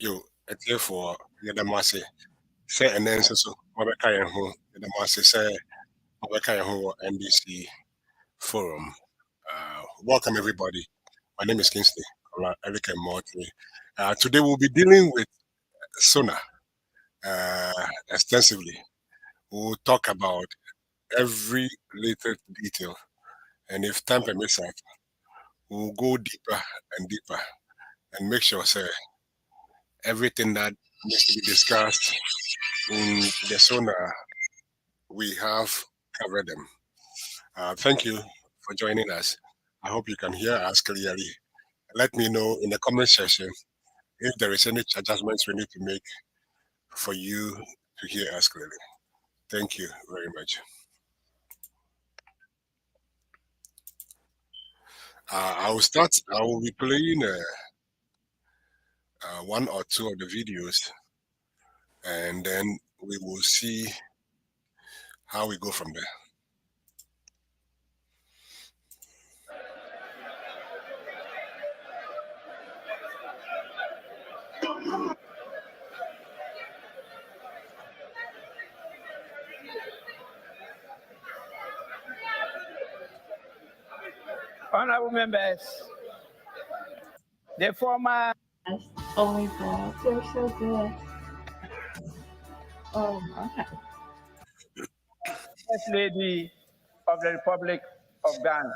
Yo, ɛtie for yɛda mo ase sɛ ɛnɛ nso so wɔbɛka yɛn ho yɛda mo ase sɛ wɔbɛka yɛn ho wɔ NBC forum. Welcome everybody. My name is Kingsley, Eric and MORTEY. Today we'll be dealing with SONA extensively. We'll talk about every little detail, and if time permits us, we'll go deeper and deeper and make sure everything that needs to be discussed in the SONA, we have covered them. Thank you for joining us. I hope you can hear us clearly. Let me know in the comment section if there is any adjustments we need to make for you to hear us clearly. Thank you very much. I will be playing one or two of the videos, and then we will see how we go from there. Honorable members, the former... Oh my God, you're so good. Oh my. First Lady of the Republic of Ghana.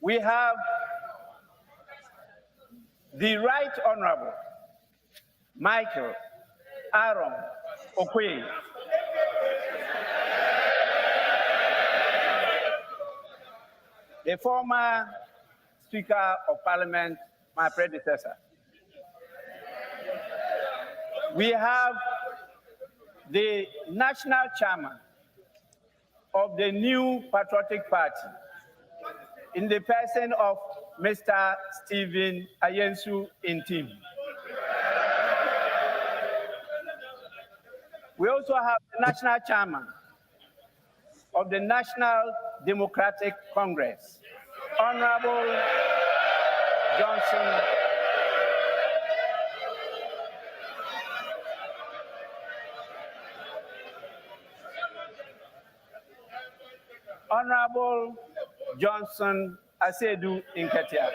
We have the Right Honorable Michael Aaron Okwe. The former Speaker of Parliament, my predecessor. We have the National Chairman of the New Patriotic Party in the person of Mr. Stephen Ayensu Intim. We also have the National Chairman of the National Democratic Congress, Honorable Johnson Honorable Johnson Asedu Inketia.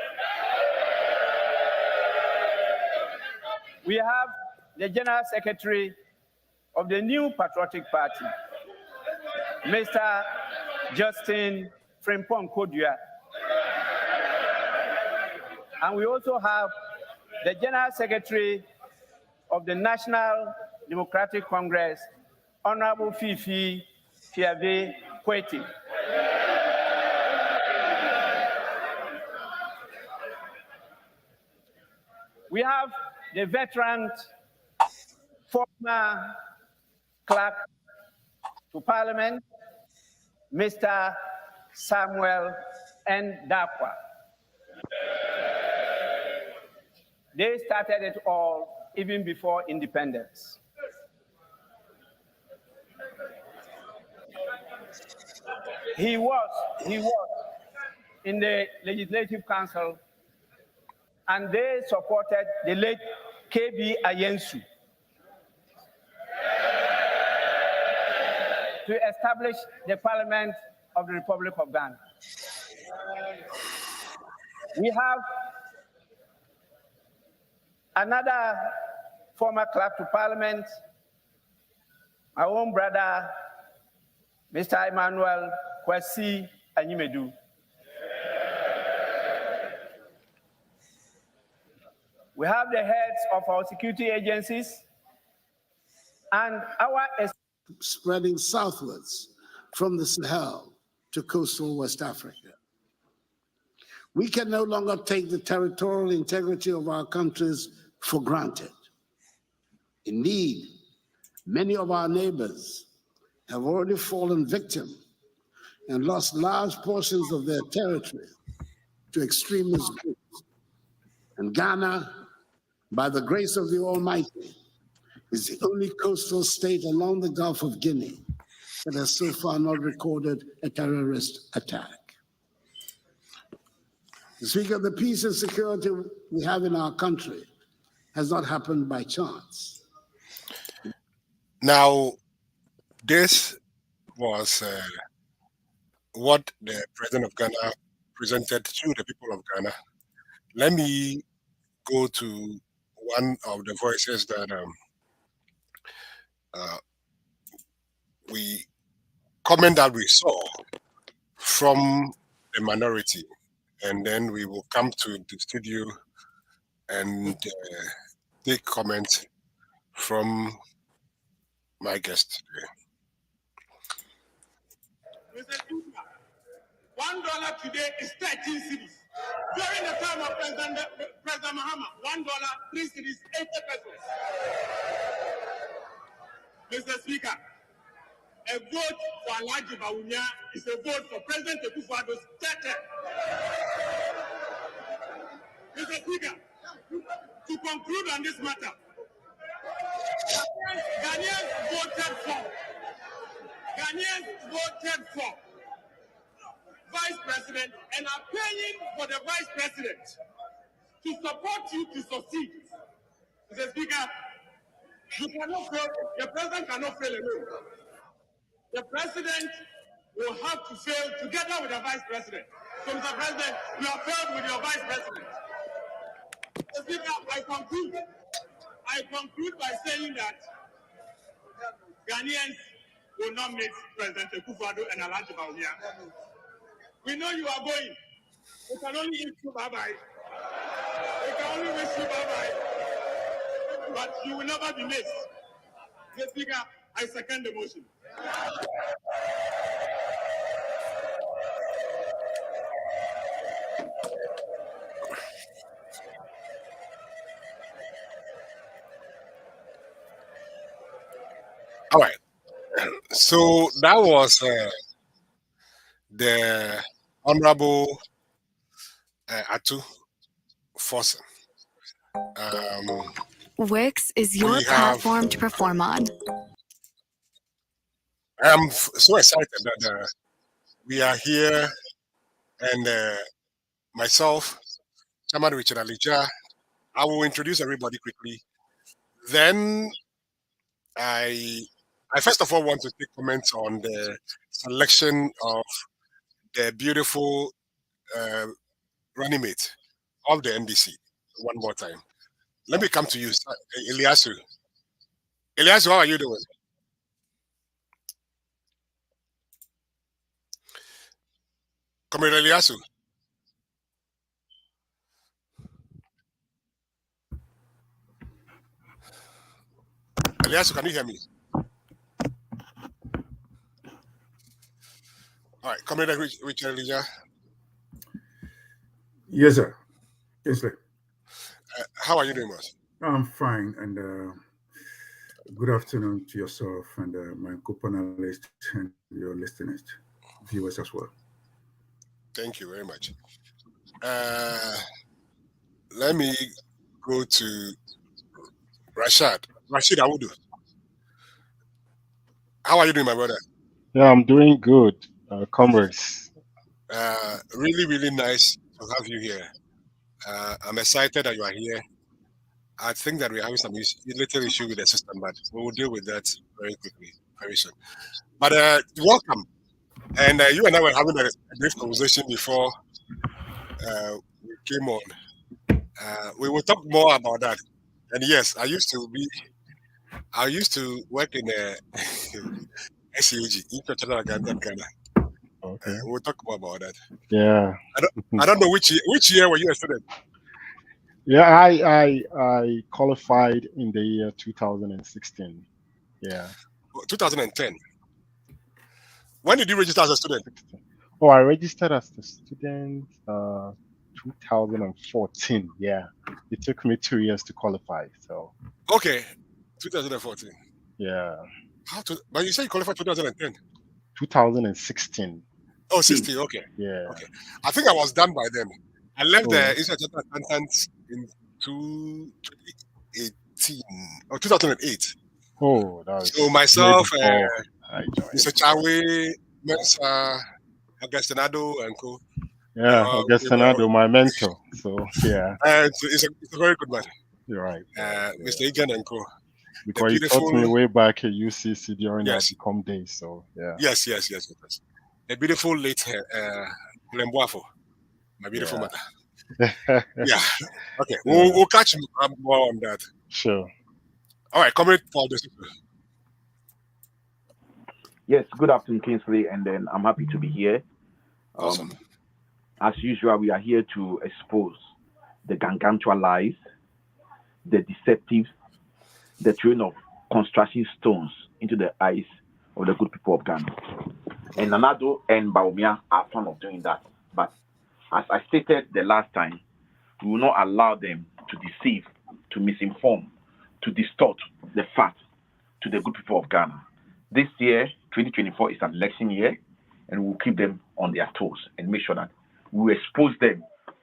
We have the General Secretary of the New Patriotic Party, Mr. Justin Frimpong Kodua. And we also have the General Secretary of the National Democratic Congress, Honorable Fifi Fiave Kweti. We have the veteran former clerk to Parliament, Mr. Samuel N. Dakwa. They started it all even before independence. He was in the Legislative Council, and they supported the late KB Ayensu to establish the Parliament of the Republic of Ghana. We have another former clerk to Parliament, my own brother, Mr. Emmanuel Kwesi Anyimedu. We have the heads of our security agencies and our... spreading southwards from the Sahel to coastal West Africa. We can no longer take the territorial integrity of our countries for granted. Indeed, many of our neighbors have already fallen victim and lost large portions of their territory to extremist groups. And Ghana, by the grace of the Almighty, is the only coastal state along the Gulf of Guinea that has so far not recorded a terrorist attack. Speaker, the peace and security we have in our country has not happened by chance. Now, this was what the president of Ghana presented to the people of Ghana. Let me go to one of the voices that we comment that we saw from the minority, and then we will come to the studio and take comments from my guest today. $1 today is 13 cedis. During the time of President Mahama, $1, 3 cedis, 80 pesos. Mr. Speaker, a vote for Alhaji Bawumia is a vote for President Akufo-Addo's third. Mr. Speaker, to conclude on this matter, Ghanaians voted for Vice President and are paying for the Vice President to support you to succeed. Mr. Speaker, you cannot fail, the President cannot fail alone. The President will have to fail together with the Vice President. So, Mr. President, you have failed with your Vice President. Mr. Speaker, I conclude by saying that Ghanaians will not meet President Akufo-Addo and Alhaji Bawumia. We know you are going. We can only wish you bye-bye. We can only wish you bye-bye. But you will never be missed. Mr. Speaker, I second the motion. All right. So that was the Honorable Atu Fossen. Wix is your platform to perform on. I am so excited that we are here, and myself, Chairman Richard Alija. I will introduce everybody quickly. Then I first of all want to take comments on the selection of the beautiful running mate of the NDC one more time. Let me come to you, Eliasu. Eliasu, how are you doing? Comrade Eliasu. Eliasu, can you hear me? All right, Comrade Richard Elijah. Yes, sir. KINGSLEY. How are you doing, boss? I'm fine, and good afternoon to yourself and my co-panelists and your listeners, viewers as well. Thank you very much. Let me go to Rashad Awudu. How are you doing, my brother? Yeah, I'm doing good, comrades. Really, really nice to have you here. I'm excited that you are here. I think that we're having some little issue with the system, but we will deal with that very quickly, very soon. But welcome. And you and I were having a brief conversation before we came on. We will talk more about that. And yes, I used to work in a SEOG, International Ghana. Okay. We'll talk more about that. Yeah. I don't know which year were you a student? Yeah, I qualified in the year 2016. Yeah. 2010. When did you register as a student? Oh, I registered as a student 2014. Yeah. It took me 2 years to qualify. So. Okay. 2014. Yeah. But you said you qualified 2010. 2016. Oh, 16. Okay. Yeah. Okay. I think I was done by then. I left the Institute of Accountants in 2018 or 2008. Oh, that was so myself, I joined. Mr. Chawe, Mensa, Augustinado, and co. Yeah, Augusto, my mentor. So yeah, it's a very good man. you're right. Mr. Egan and Co. Because he taught me way back at UCC during our Become days. So yeah. Yes. The beautiful late Lemboafo, my beautiful mother. Yeah. Okay. We'll catch more on that. Sure. All right, Comrade Paul. Yes, good afternoon, Kingsley, and then I'm happy to be here. Awesome. As usual, we are here to expose the gargantuan lies, the deceptive, the throwing of construction stones into the eyes of the good people of Ghana. And Nanado and Baumia are fond of doing that. But as I stated the last time, we will not allow them to deceive, to misinform, to distort the facts to the good people of Ghana. This year, 2024, is an election year, and we'll keep them on their toes and make sure that we expose them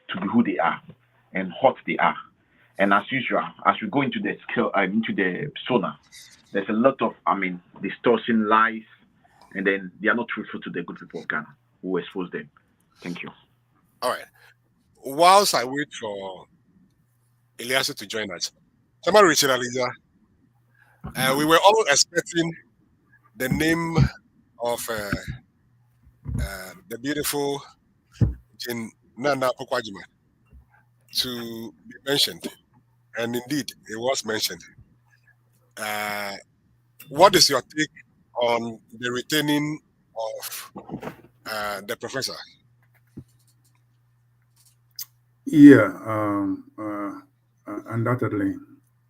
to be who they are and what they are. And as usual, as we go into the SONA, there's a lot of, distortion, lies, and then they are not truthful to the good people of Ghana. We'll expose them. Thank you. All right. Whilst I wait for Eliasu to join us, somebody Richard Aliza, we were all expecting the name of the beautiful Jin Nana Pokwajima to be mentioned. And indeed, it was mentioned. What is your take on the retaining of the professor? Yeah, undoubtedly,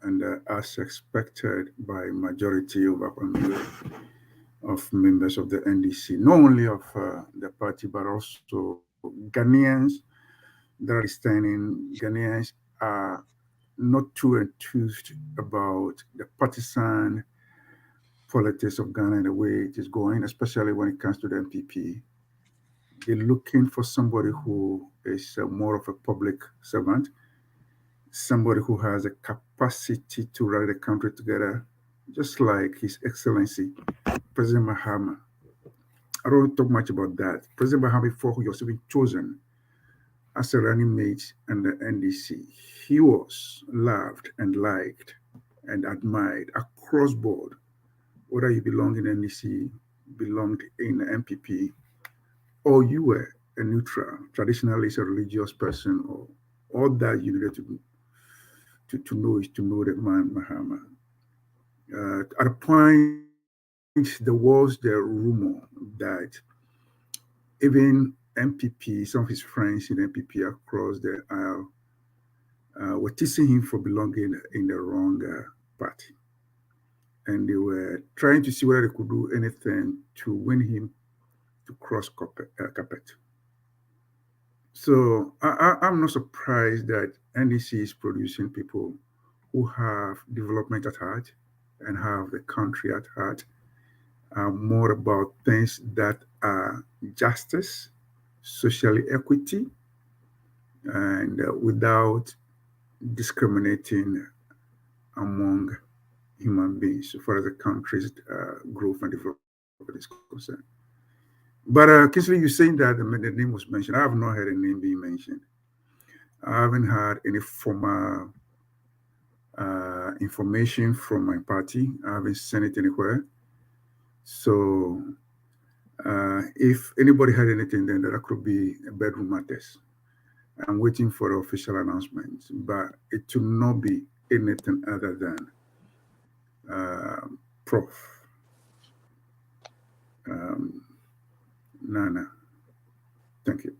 and as expected by majority of members of the NDC, not only of the party, but also Ghanaians that are standing. Ghanaians are not too enthused about the partisan politics of Ghana and the way it is going, especially when it comes to the MPP. They're looking for somebody who is more of a public servant, somebody who has a capacity to rally the country together, just like His Excellency, President Mahama. I don't talk much about that. President Mahama, before he was even chosen as a running mate in the NDC, he was loved and liked and admired across board, whether you belong in NDC, belonged in the MPP, or you were a neutral, traditionally a religious person, or all that you needed to know is to know the man Mahama. At a point, there was the rumor that even MPP, some of his friends in MPP across the aisle, were teasing him for belonging in the wrong party. And they were trying to see whether they could do anything to win him to cross carpet. So I'm not surprised that NDC is producing people who have development at heart and have the country at heart, more about things that are justice, social equity, and without discriminating among human beings so far as the country's growth and development is concerned. But Kingsley, you're saying that the name was mentioned. I have not heard a name being mentioned. I haven't had any formal information from my party. I haven't sent it anywhere. So if anybody had anything, then that could be a bedroom matters. I'm waiting for the official announcement, but it will not be anything other than Prof. Nana. Thank you.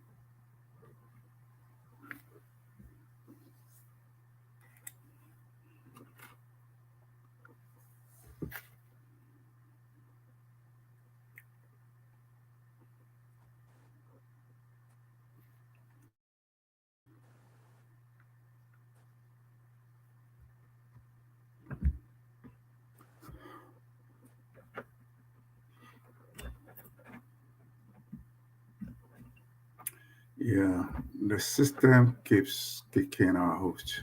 Yeah, the system keeps kicking our host.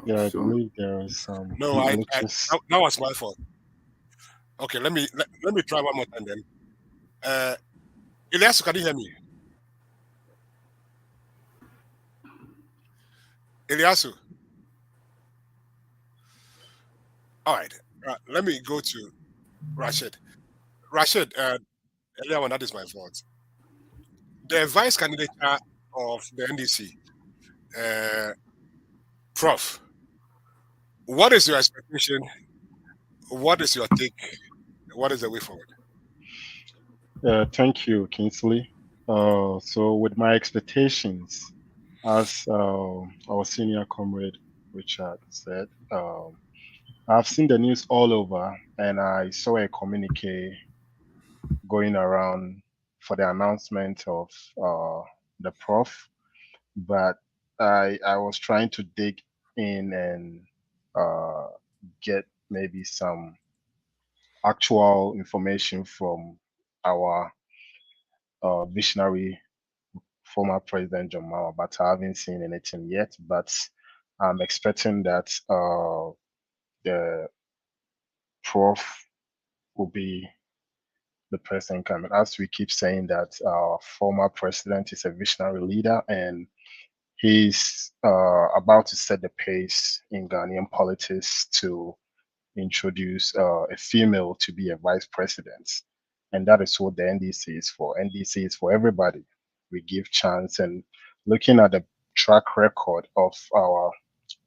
Yeah, I believe there is some. No, that was my fault. Okay, let me try one more time then. Elias, can you hear me? Eliasu. All right. Let me go to Rashid. Rashid, earlier on, that is my fault. The vice candidate of the NDC, Prof, what is your expectation? What is your take? What is the way forward? Thank you, Kingsley. So, with my expectations, as our senior comrade Richard said, I've seen the news all over, and I saw a communique going around for the announcement of the prof, but I was trying to dig in and get maybe some actual information from our visionary former President John Mahama, but I haven't seen anything yet. But I'm expecting that the prof will be the person coming. As we keep saying that our former president is a visionary leader and he's about to set the pace in Ghanaian politics to introduce a female to be a vice president. And that is what the NDC is for. NDC is for everybody. We give chance, and looking at the track record of our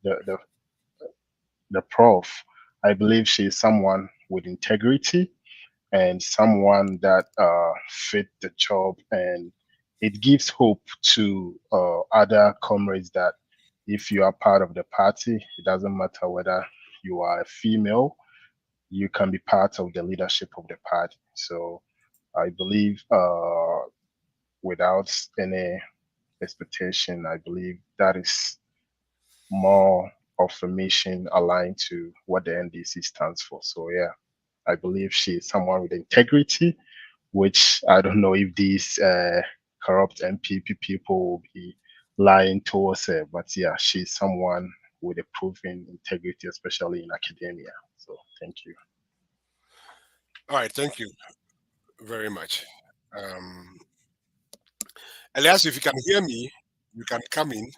the the, the prof, I believe she is someone with integrity and someone that fit the job, and it gives hope to other comrades that if you are part of the party, it doesn't matter whether you are a female, you can be part of the leadership of the party. So I believe without any expectation, I believe that is more of a mission aligned to what the NDC stands for. So yeah, I believe she is someone with integrity, which I don't know if these corrupt MPP people will be lying towards her, but yeah, she's someone with a proven integrity, especially in academia. So thank you. All right, thank you very much. Um, Elias, if you can hear me, you can come in.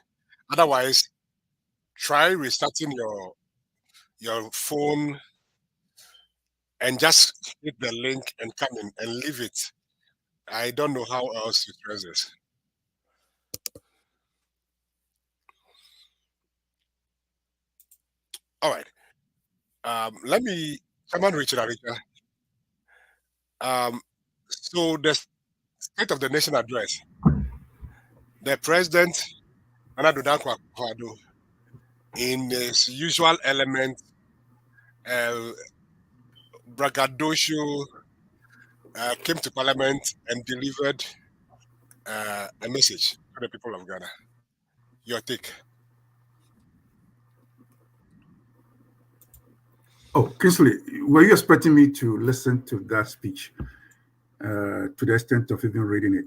Otherwise, try restarting your phone and just hit the link and come in and leave it. I don't know how else to address this. All right. Let me, someone Richard Arika. So the State of the Nation address, the president, Nana Dankwa Akufo-Addo, in his usual element, uh, braggadocio, came to Parliament and delivered a message to the people of Ghana. Your take. Oh, Kingsley, were you expecting me to listen to that speech to the extent of even reading it?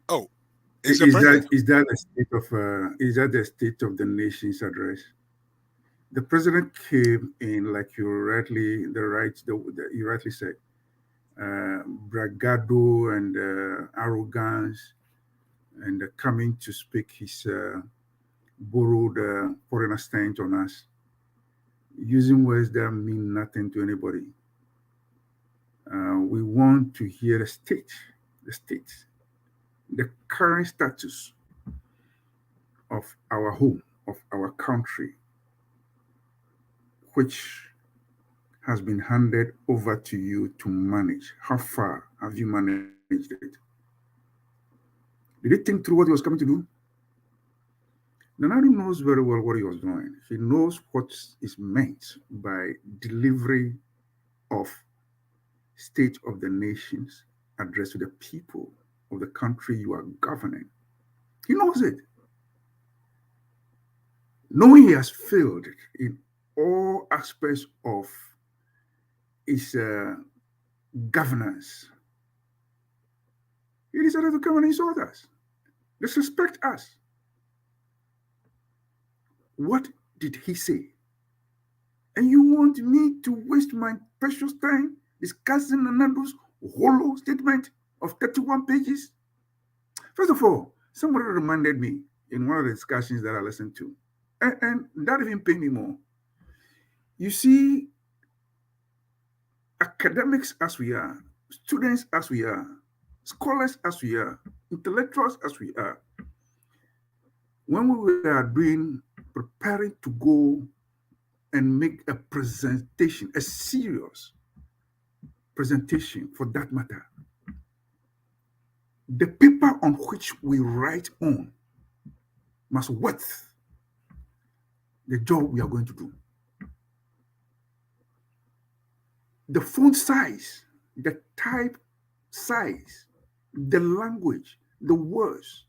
Oh, is that the state of the nation's address? The president came in, like you rightly said, bragado and arrogance, and coming to speak his borrowed foreign accent on us, using words that mean nothing to anybody. We want to hear the current status of our home, of our country, which has been handed over to you to manage. How far have you managed it? Did he think through what he was coming to do? Nanado knows very well what he was doing. He knows what is meant by delivery of state of the nations addressed to the people of the country you are governing. He knows it. Knowing he has failed in all aspects of his governance, he decided to come and insult us, disrespect us. What did he say? And you want me to waste my precious time discussing Nanado's hollow statement of 31 pages? First of all, somebody reminded me in one of the discussions that I listened to. And that even paid me more. You see, academics as we are, students as we are, scholars as we are, intellectuals as we are, when we were preparing to go and make a presentation, a serious presentation for that matter, the paper on which we write on must worth the job we are going to do. The font size, the type size, the language, the words,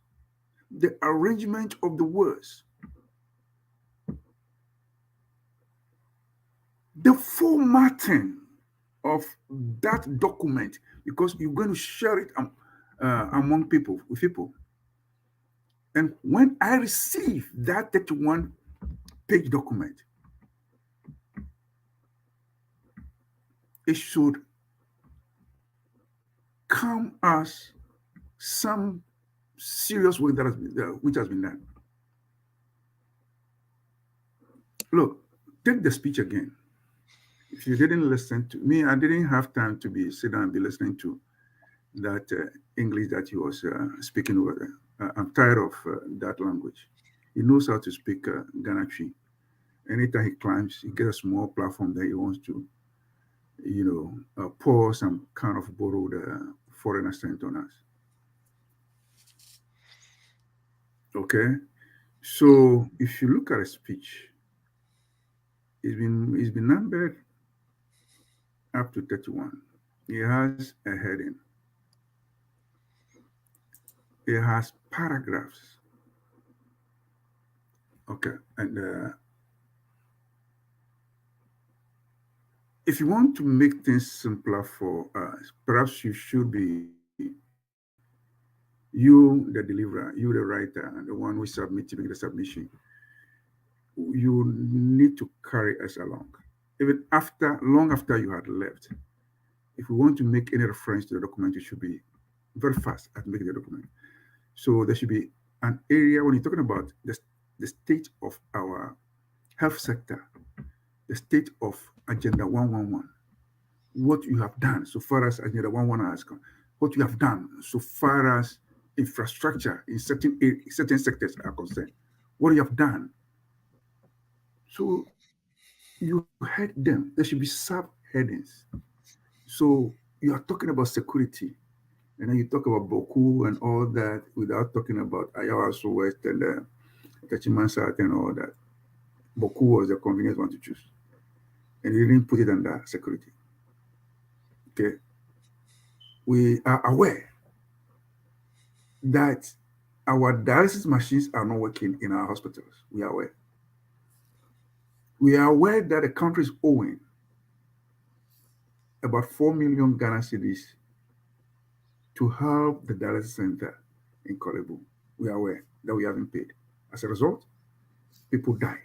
the arrangement of the words, the formatting of that document, because you're going to share it among people, with people. And when I receive that 31-page document, it should come as some serious work that which has been done. Look, take the speech again. If you didn't listen to me, I didn't have time to sit down and be listening to that English that he was speaking over there. I'm tired of that language. He knows how to speak Ghana Tree. Anytime he climbs, he gets a small platform that he wants to, pour some kind of borrowed foreign accent on us. Okay, so if you look at a speech, it's been numbered up to 31. It has a heading. It has paragraphs. Okay, and if you want to make things simpler for us, perhaps you should be you, the deliverer, you, the writer, and the one who submits to make the submission. You need to carry us along, even long after you had left. If we want to make any reference to the document, you should be very fast at making the document. So there should be an area when you're talking about the state of our health sector, the state of Agenda 111, what you have done so far as Agenda 111 has gone, what you have done so far as infrastructure in certain sectors are concerned, what you have done. So you head them. There should be sub-headings. So you are talking about security, and then you talk about Boku and all that without talking about Ayawaso West and Kachimansat and all that. Boku was the convenient one to choose. And you didn't put it under security. Okay. We are aware that our dialysis machines are not working in our hospitals. We are aware. We are aware that the country is owing about 4 million Ghana cedis to help the dialysis center in Kolebu. We are aware that we haven't paid. As a result, people died.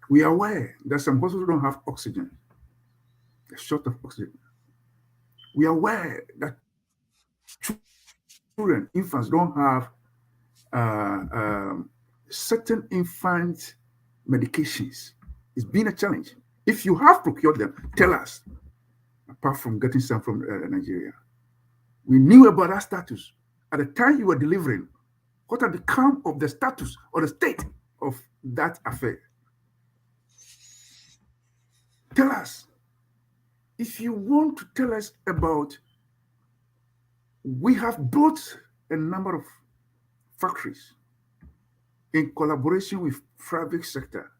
We are aware that some hospitals don't have oxygen. They're short of oxygen. We are aware that children, infants don't have certain infant medications. It's been a challenge. If you have procured them, tell us, apart from getting some from Nigeria. We knew about that status. At the time you were delivering, what had become of the status or the state of that affair? Tell us. If you want to tell us about, we have built a number of factories in collaboration with private sector.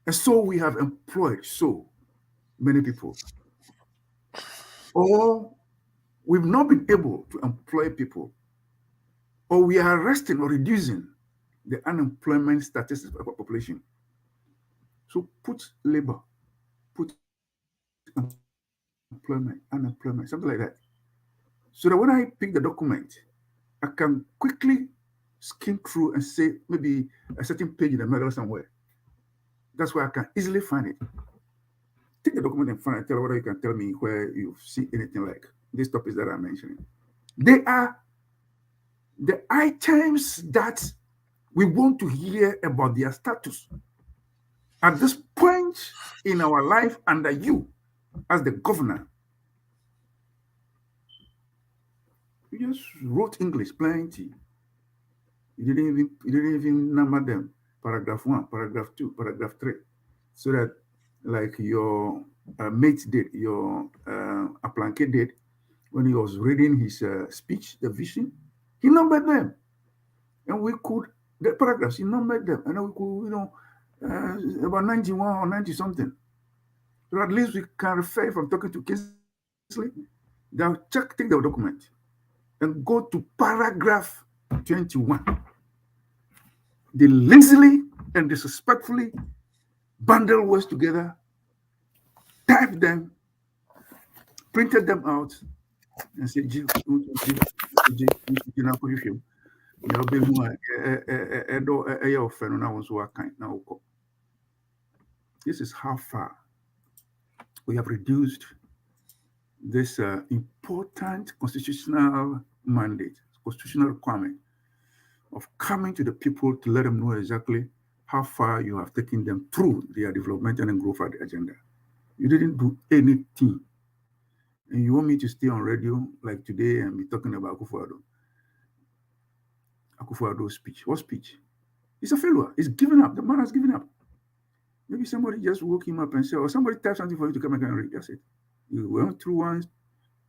And so we have employed so many people. Or we've not been able to employ people. Or we are arresting or reducing the unemployment statistics of our population. So put labor, put employment, unemployment, something like that. So that when I pick the document, I can quickly skim through and say maybe a certain page in the middle somewhere. That's where I can easily find it. Take the document and find it, tell whether you can tell me where you see anything like these topics that I'm mentioning. They are the items that we want to hear about their status at this point in our life under you as the governor. You just wrote English plenty. You didn't even number them. Paragraph 1, paragraph 2, paragraph 3. So that like your mate did, your Aplanke did, when he was reading his speech, the vision, he numbered them. And we could, the paragraphs, he numbered them. And we could, about 91 or 90 something. So at least we can refer from talking to Kingsley. They'll take the document and go to paragraph 21. They lazily and disrespectfully bundle words together, type them, printed them out, and said, this is how far we have reduced this important constitutional mandate, constitutional requirement of coming to the people to let them know exactly how far you have taken them through their development and growth agenda. You didn't do anything. And you want me to stay on radio like today and be talking about Akufo-Addo's speech. What speech? It's a failure. It's given up. The man has given up. Maybe somebody just woke him up and said, or somebody typed something for you to come and read. That's it. You went through once,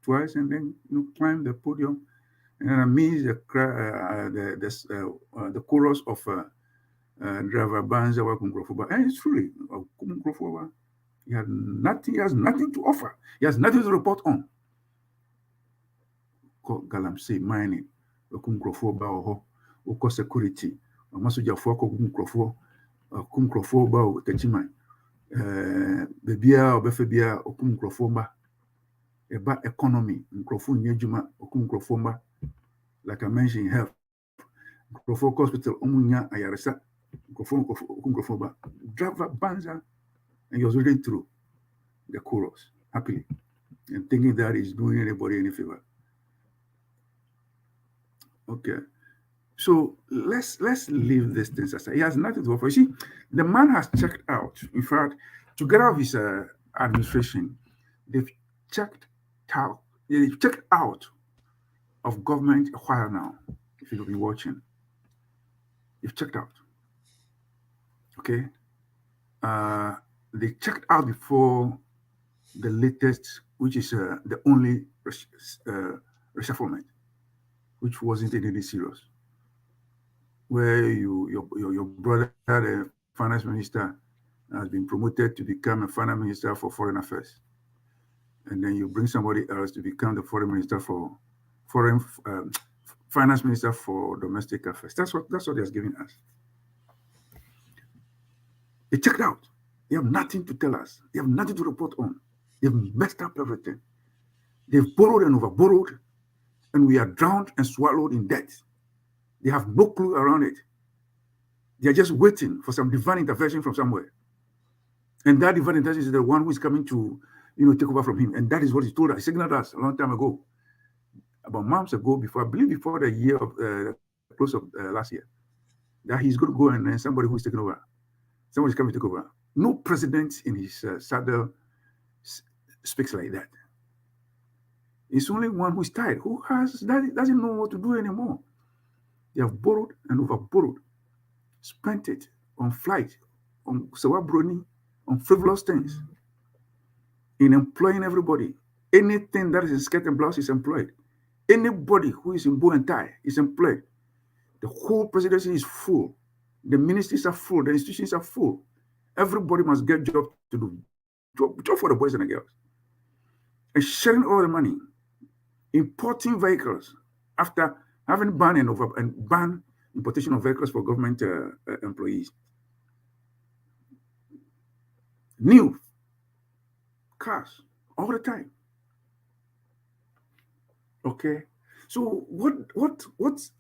twice, and then you climbed the podium. And then amidst the chorus of driver Banza Wakumgrofoba. And it's truly Wakumgrofoba. He has nothing to offer. He has nothing to report on. Galamsey mining, Wakumgrofoba or Oko security, Masuja Foko Kumgrofoba or Techiman. Bebia or Befebia or Kumgrofoba. About economy, Mkrofo Nyejuma, Okumkrofomba, like I mentioned, health. Mkrofo Hospital, Omunya, Ayaresa, Okumkrofoba, driver Banza, and he was reading through the chorus happily and thinking that he's doing anybody any favor. Okay. So let's leave these things aside. He has nothing to offer. You see, the man has checked out. In fact, together with his administration, they've checked out of government a while now. If you've been watching, you've checked out. Okay, they checked out before the latest, which is the only reshufflement, which wasn't anything serious, where your brother, the finance minister, has been promoted to become a finance minister for foreign affairs. And then you bring somebody else to become the foreign minister for finance minister for domestic affairs. That's what they're giving us. They checked out. They have nothing to tell us. They have nothing to report on. They've messed up everything. They've borrowed and overborrowed, and we are drowned and swallowed in debt. They have no clue around it. They are just waiting for some divine intervention from somewhere. And that divine intervention is the one who is coming to take over from him. And that is what he told us. He signaled us a long time ago, about months ago, before the year of close of last year, that he's going to go and then somebody who is taking over. Somebody's coming to take over. No president in his saddle speaks like that. It's only one who is tired, who doesn't know what to do anymore. They have borrowed and overborrowed, spent it on flight, on sawabroni, on frivolous things, in employing everybody. Anything that is in skirt and blouse is employed. Anybody who is in bow and tie is employed. The whole presidency is full. The ministries are full. The institutions are full. Everybody must get job to do. Job for the boys and the girls. And sharing all the money. Importing vehicles after having banned and banned importation of vehicles for government employees. New cars all the time. Okay, so what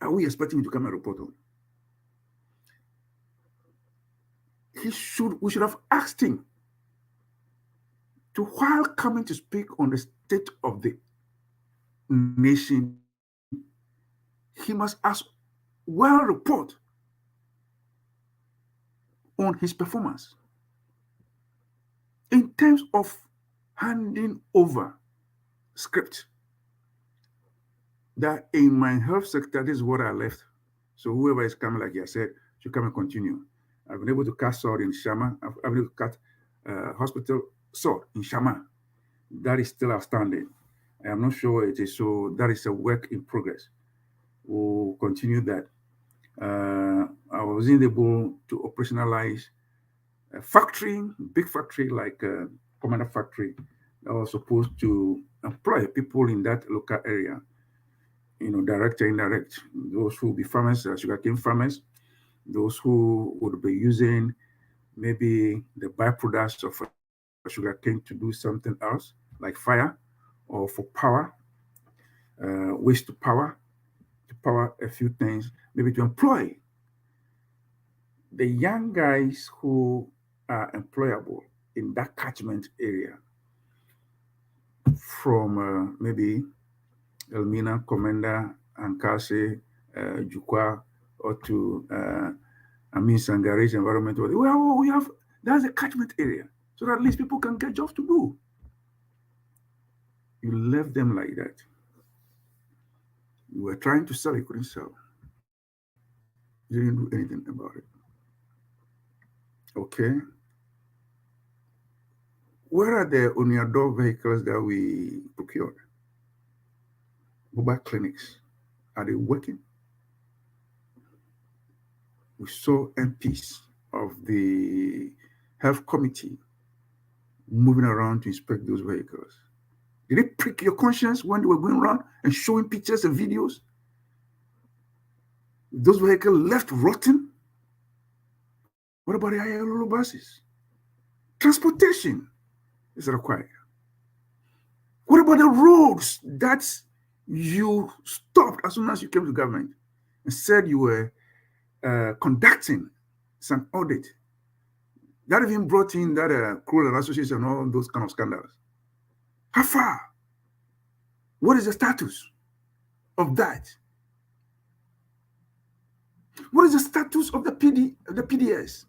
are we expecting to come and report on? We should have asked him to, while coming to speak on the state of the nation, he he must as well report on his performance in terms of handing over script that in my health sector, this is what I left. So whoever is coming, like I said, should come and continue. I've been able to cut sword in Shama. I've been able to cut hospital sword in Shama. That is still outstanding. I am not sure it is, so that is a work in progress. We'll continue that. I wasn't able to operationalize a factory, big factory like Commander Factory, that was supposed to employ people in that local area, direct or indirect. Those who will be farmers, sugarcane farmers, those who would be using maybe the byproducts of sugarcane to do something else, like fire, or for power, waste to power a few things, maybe to employ the young guys who are employable in that catchment area from maybe Elmina, Commander, Ankase, Jukwa, or to Amin Sangare's environment. We have, that's a catchment area, so that at least people can get jobs to do. You left them like that. You were trying to sell, you couldn't sell. You didn't do anything about it. Okay. Where are the on your door vehicles that we procured? Mobile clinics, are they working? We saw MPs of the health committee moving around to inspect those vehicles. Did it prick your conscience when they were going around and showing pictures and videos? Those vehicles left rotten? What about the ILO buses? Transportation is required. What about the roads that you stopped as soon as you came to government and said you were conducting some audit? That even brought in that cruel association and all those kind of scandals. How far? What is the status of that? What is the status of the PDS?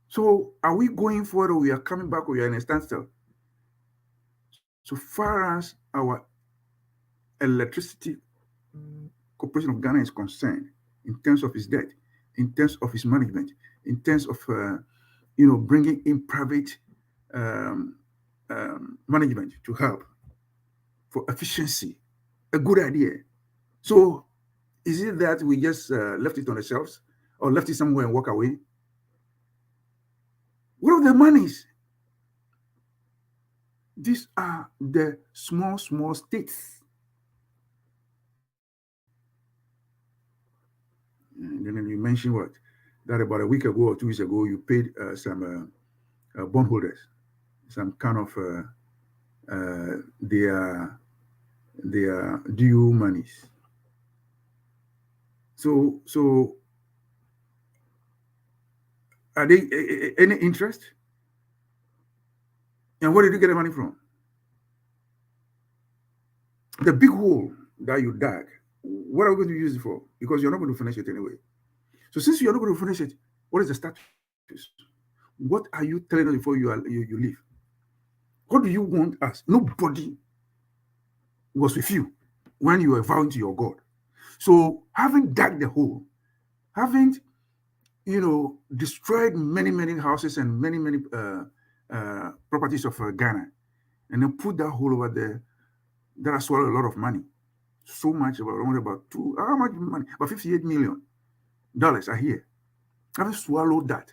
So are we going forward, or we are coming back, or we are in a standstill? So far as our electricity corporation of Ghana is concerned, in terms of its debt, in terms of its management, in terms of bringing in private management to help for efficiency, a good idea. So is it that we just left it on the shelves or left it somewhere and walk away? What are the monies? These are the small states. And then you mentioned what? That about a week ago or 2 weeks ago, you paid some bondholders some kind of their due monies. So are they any interest? And where did you get the money from? The big hole that you dug, what are we going to use it for? Because you're not going to finish it anyway. So since you're not going to finish it, what is the status? What are you telling us before you leave? What do you want us? Nobody was with you when you were vowing to your God. So having dug the hole, having destroyed many houses and many properties of Ghana, and then put that hole over there, that has swallowed a lot of money. So much, about how much money? About $58 million are here. Having swallowed that,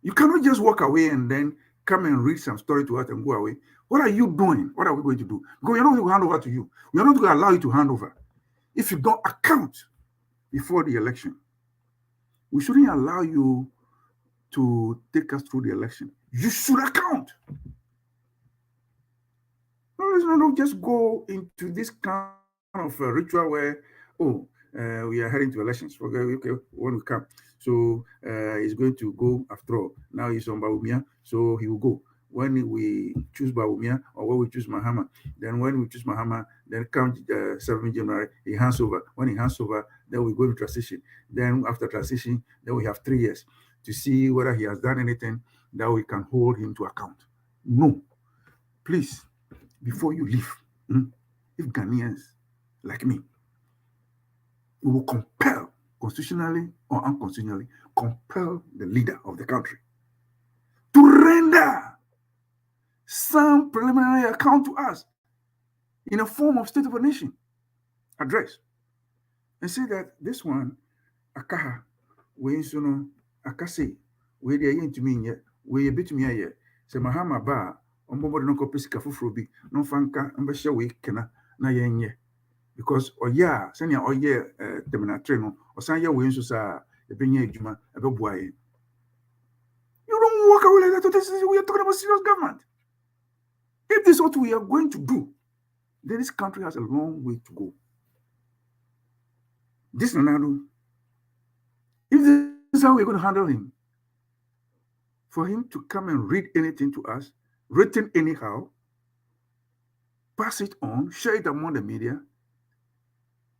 you cannot just walk away and then come and read some story to us and go away. What are you doing? What are we going to do? Because we're not going to hand over to you. We're not going to allow you to hand over. If you don't account before the election, we shouldn't allow you to take us through the election. You should account. No, don't just go into this kind of ritual where, we are heading to elections. Okay, when we come. So he's going to go after all. Now he's on Baumia, so he will go. when we choose Bawumia or when we choose Mahama. Then when we choose Mahama, then come 7th January, he hands over. When he hands over, then we go into transition. Then after transition, then we have 3 years to see whether he has done anything that we can hold him to account. No. Please, before you leave, if Ghanaians like me, we will compel, constitutionally or unconstitutionally, compel the leader of the country to render some preliminary account to us in a form of State of a Nation address, and say that this one, Akaha, we insuno Akase, we de yen to me yet, we a bit to me here, say Mahama Ba, on board no copisica fufrobi, no fanka, and Basha we cana, na yen ye. Because senior terminatreno, or Sanya wins a penny juma, a boy. You don't walk away like that. We are talking about serious government. If this is what we are going to do, then this country has a long way to go. This Ronaldo, if this is how we're going to handle him, for him to come and read anything to us, written anyhow, pass it on, share it among the media,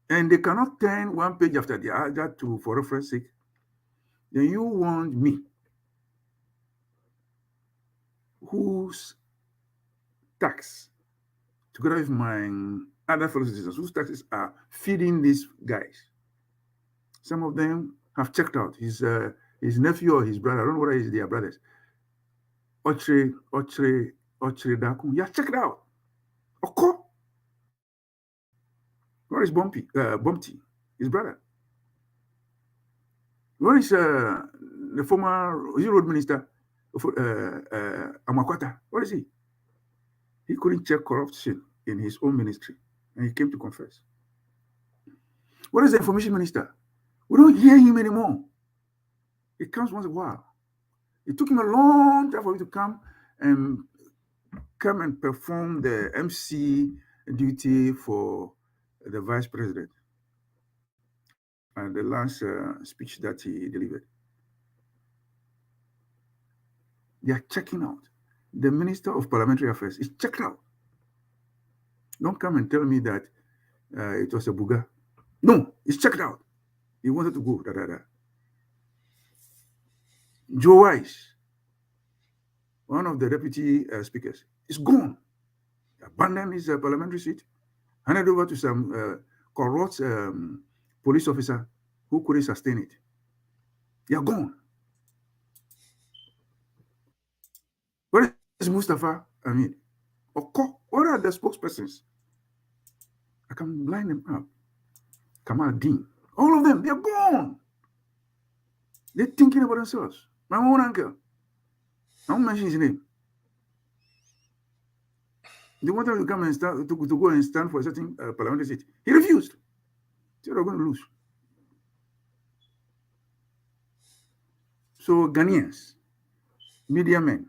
and they cannot turn one page after the other for reference sake, then you want me, whose tax, together with my other fellow citizens, whose taxes are feeding these guys. Some of them have checked out. His nephew or his brother, I don't know whether it's their brothers. Ochre Daku. Yeah, check it out. Oko. Where is Bumpy, his brother? Where is the former road minister, Amakwata? Where is he? He couldn't check corruption in his own ministry, and he came to confess. What is the information minister? We don't hear him anymore. It comes once in a while. It took him a long time for him to come and perform the MC duty for the vice president and the last speech that he delivered. They are checking out. The Minister of Parliamentary Affairs is checked out. Don't come and tell me that it was a buga. No, it's checked out. He wanted to go. Joe Wise, one of the deputy speakers, is gone. He abandoned his parliamentary seat, handed over to some corrupt police officer who couldn't sustain it. They are gone. Where is Mustafa? What are the spokespersons? I can line them up. Kamal Dean. All of them, they're gone. They're thinking about themselves. My own uncle. I won't mention his name. They wanted to come and start to go and stand for a certain parliamentary seat. He refused. So they're going to lose. So Ghanaians, media men,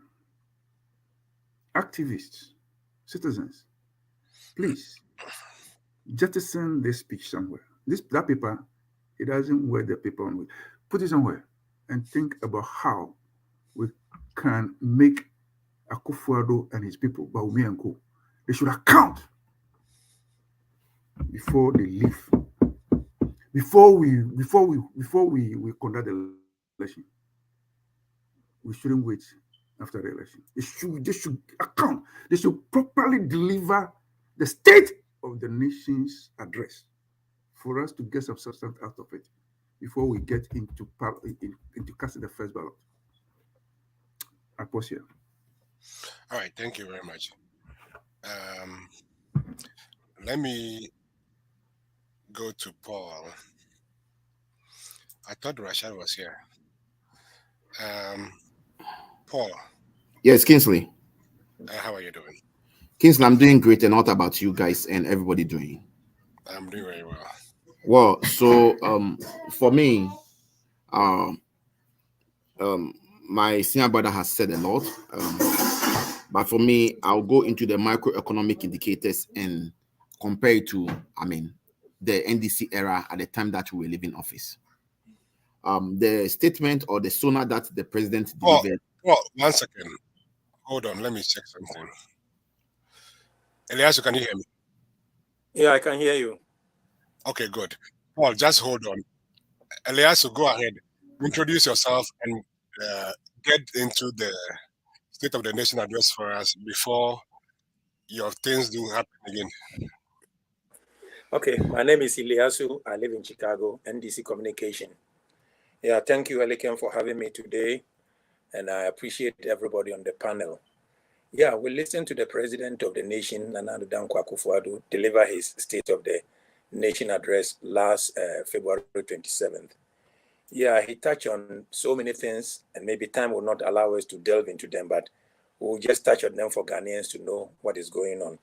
activists, citizens, please jettison this speech somewhere. That paper, it doesn't wear the paper on it. Put it somewhere and think about how we can make Akufo-Addo and his people, Bawumia and Co. They should account before they leave. Before we conduct the election. We shouldn't wait after the election. They should account. They should properly deliver the State of the Nation's address for us to get some substance out of it before we get into casting the first ballot. I pause here. All right, thank you very much. Let me go to Paul. I thought Rashad was here. Paul. Yes, Kingsley. How are you doing? Kingsley, I'm doing great. And what about you guys and everybody doing? I'm doing very well. Well, so for me, my senior brother has said a lot. But for me, I'll go into the macroeconomic indicators and compare it to, the NDC era at the time that we were leaving office. The statement or the SONA that the president delivered. Well, 1 second. Hold on, let me check something. Elias, can you hear me? Yeah, I can hear you. Okay, good. Paul, just hold on. Elias, go ahead. Introduce yourself and get into the State of the Nation address for us before your things do happen again. Okay, my name is Ilyasu. I live in Chicago, NDC Communication. Yeah, thank you, Elikem, for having me today, and I appreciate everybody on the panel. Yeah, we listened to the President of the Nation, Nana Addo Dankwa Akufo-Addo, deliver his State of the Nation address last February 27th. Yeah, he touched on so many things, and maybe time will not allow us to delve into them, but we'll just touch on them for Ghanaians to know what is going on.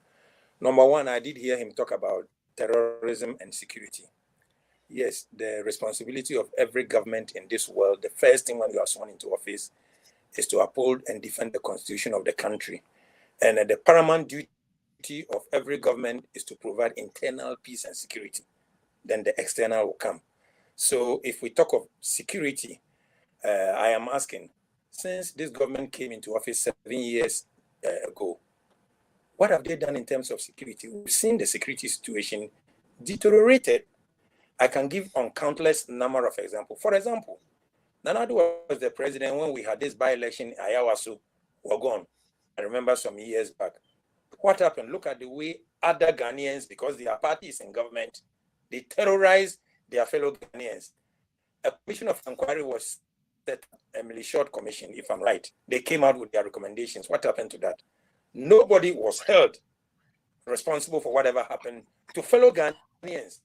Number one, I did hear him talk about terrorism and security. Yes, the responsibility of every government in this world, the first thing when you are sworn into office is to uphold and defend the constitution of the country. And the paramount duty of every government is to provide internal peace and security. Then the external will come. So if we talk of security, I am asking, since this government came into office 7 years ago, what have they done in terms of security? We've seen the security situation deteriorated. I can give on countless number of examples. For example, Nana Addo was the president when we had this by-election in Ayawaso, Wagon. I remember some years back. What happened? Look at the way other Ghanaians, because their party is in government, they terrorize their fellow Ghanaians. A commission of inquiry was set, Emily Short Commission, if I'm right. They came out with their recommendations. What happened to that? Nobody was held responsible for whatever happened to fellow Ghanaians.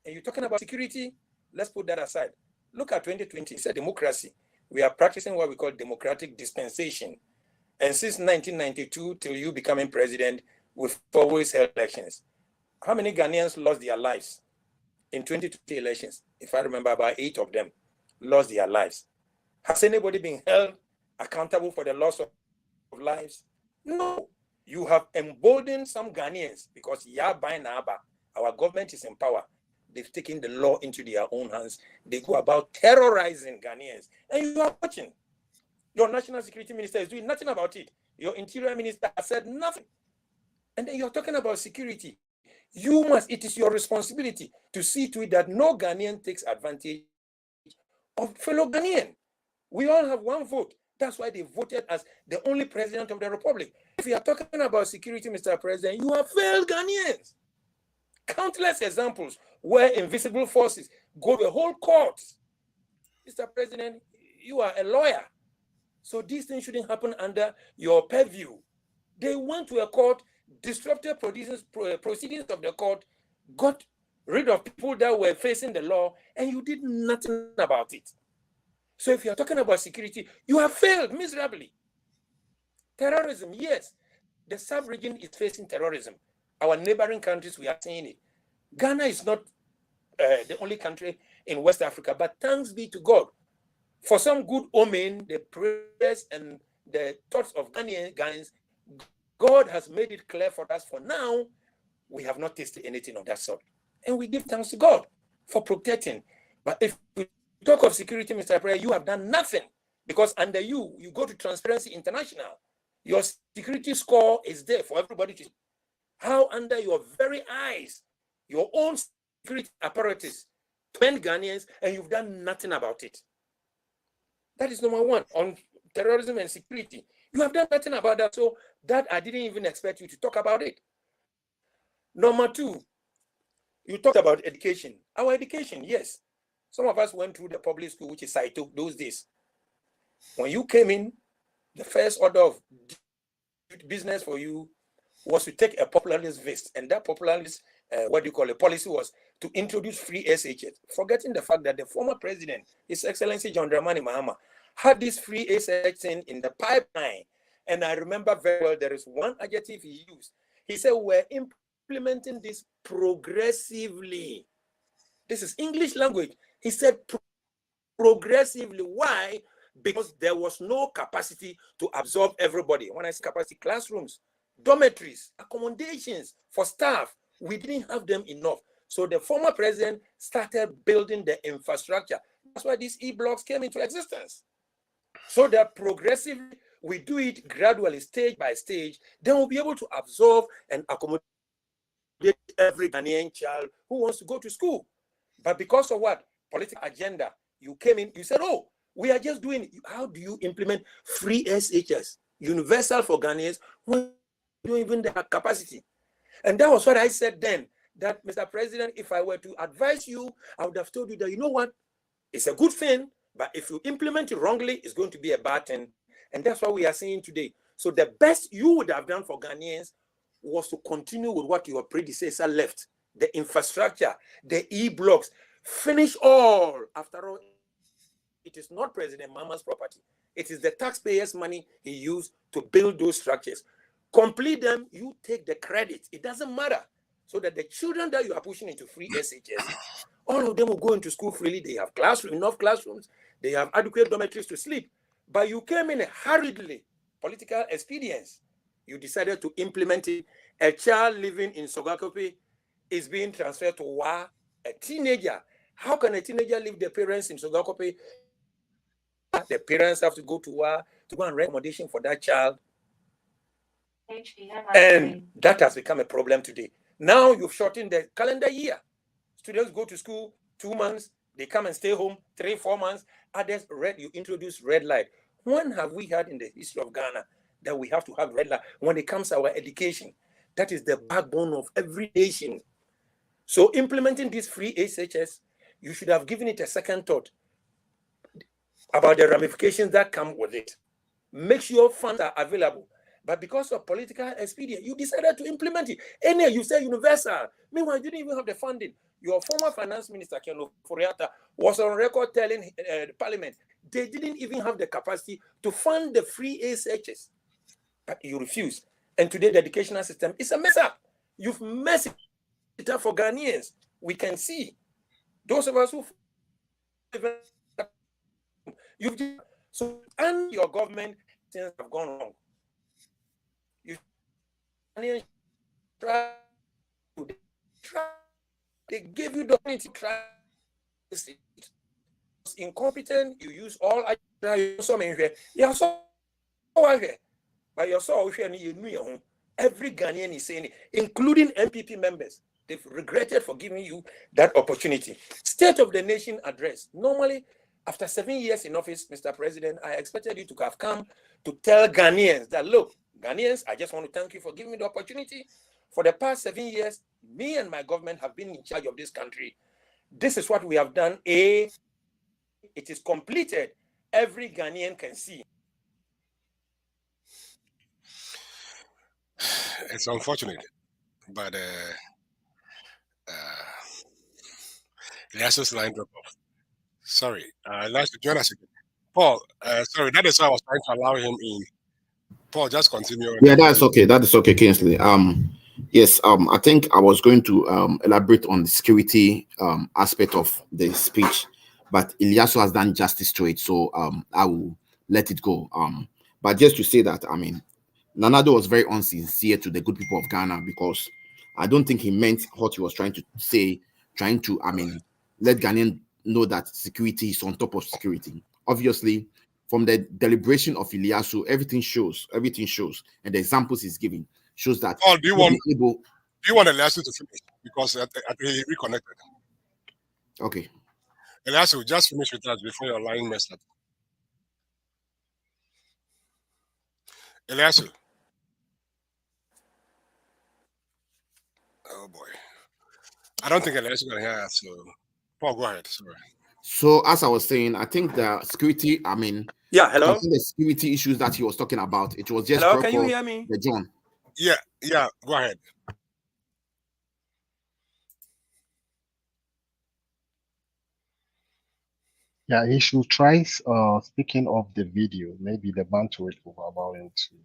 And you're talking about security, let's put that aside. Look at 2020, it's a democracy. We are practicing what we call democratic dispensation. And since 1992 till you becoming president, we've always held elections. How many Ghanaians lost their lives in 2020 elections? If I remember, about 8 of them lost their lives. Has anybody been held accountable for the loss of lives? No. You have emboldened some Ghanaians because our government is in power. They've taken the law into their own hands. They go about terrorizing Ghanaians. And you are watching. Your national security minister is doing nothing about it. Your interior minister has said nothing. And then you're talking about security. It is your responsibility to see to it that no Ghanaian takes advantage of fellow Ghanaian. We all have one vote. That's why they voted as the only president of the republic. If you are talking about security, Mr. President, you have failed Ghanaians. Countless examples where invisible forces go to the whole court. Mr. President, you are a lawyer. So these things shouldn't happen under your purview. They went to a court, disrupted proceedings of the court, got rid of people that were facing the law, and you did nothing about it. So if you're talking about security, you have failed miserably. Terrorism, yes. The sub-region is facing terrorism. Our neighboring countries, we are seeing it. Ghana is not the only country in West Africa, but thanks be to God. For some good omen, the prayers and the thoughts of Ghanaians, God has made it clear for us. For now, we have not tasted anything of that sort. And we give thanks to God for protecting. But if we talk of security, Mr. Prayer, you have done nothing. Because under you go to Transparency International. Your security score is there for everybody to see. How under your very eyes, your own security apparatus spend Ghanaians, and you've done nothing about it. That is number one on terrorism and security. You have done nothing about that, so that I didn't even expect you to talk about it. Number two, you talked about education. Our education, yes. Some of us went through the public school, which is Saito those days. When you came in, the first order of business for you was to take a popularist vest, and that popularist, policy was to introduce free SHS, forgetting the fact that the former president, His Excellency John Dramani Mahama, had this free SHS in the pipeline. And I remember very well, there is one adjective he used. He said, we're implementing this progressively. This is English language. He said progressively. Why? Because there was no capacity to absorb everybody. When I say capacity, classrooms, dormitories, accommodations for staff, we didn't have them enough. So the former president started building the infrastructure. That's why these e-blocks came into existence. So that progressively we do it gradually, stage by stage, then we'll be able to absorb and accommodate every Ghanaian child who wants to go to school. But because of what? Political agenda. You came in, you said, oh, we are just doing it. How do you implement free SHS, universal for Ghanaians, when you don't even have capacity? And that was what I said then, that, Mr. President, if I were to advise you, I would have told you that, you know what? It's a good thing, but if you implement it wrongly, it's going to be a bad thing. And that's what we are seeing today. So the best you would have done for Ghanaians was to continue with what your predecessor left, the infrastructure, the e-blocks, finish all. After all, it is not President Mama's property. It is the taxpayers' money he used to build those structures. Complete them, you take the credit. It doesn't matter. So that the children that you are pushing into free SHS, all of them will go into school freely. They have enough classrooms. They have adequate dormitories to sleep. But you came in hurriedly, political expedience. You decided to implement it. A child living in Sogakope is being transferred to WA, a teenager. How can a teenager leave their parents in Sogakope? The parents have to go to WA to go and rent accommodation for that child. And that has become a problem today. Now you've shortened the calendar year. Students go to school 2 months, they come and stay home 3-4 months. Others, you introduce red light. When have we had in the history of Ghana that we have to have red light when it comes to our education? That is the backbone of every nation. So implementing this free SHS, you should have given it a second thought about the ramifications that come with it. Make sure funds are available. But because of political expedience, you decided to implement it. And you say universal. Meanwhile, you didn't even have the funding. Your former finance minister, Ken Oforiatta, was on record telling the parliament they didn't even have the capacity to fund the free SHS. But you refused. And today, the educational system is a mess up. You've messed it up for Ghanaians. We can see. Those of us who so and your government things have gone wrong. They gave you the opportunity to try. It's incompetent. You use all but you saw every Ghanaian is saying it, including MPP members. They've regretted for giving you that opportunity. State of the Nation address. Normally, after 7 years in office, Mr. President, I expected you to have come to tell Ghanaians that, look, Ghanaians, I just want to thank you for giving me the opportunity. For the past 7 years, me and my government have been in charge of this country. This is what we have done. It is completed. Every Ghanaian can see. It's unfortunate, but Eliasu's line dropped off. Sorry, nice to join us again. Paul, sorry, that is why I was trying to allow him in. Paul, just continue. Yeah, that's okay. That is okay, Kingsley. Yes, I think I was going to elaborate on the security aspect of the speech, but Eliasu has done justice to it, so I will let it go. But just to say that, I mean, Nanado was very unsincere to the good people of Ghana, because I don't think he meant what he was trying to say, let Ghanaians know that security is on top of security. Obviously, from the deliberation of Eliasu, everything shows, and the examples he's giving shows that. Paul, do you want Eliasu to finish? Because he reconnected. Okay. Eliasu, just finish with us before your line messed up. Eliasu. Oh boy. I don't think Eliasu can hear us, so Paul, go ahead. Sorry. So as I was saying, I think the security, hello. The security issues that he was talking about, it was just hello, can you hear me? The John. Yeah, go ahead. Yeah, he should try speaking of the video. Maybe the bandwidth will allow him to.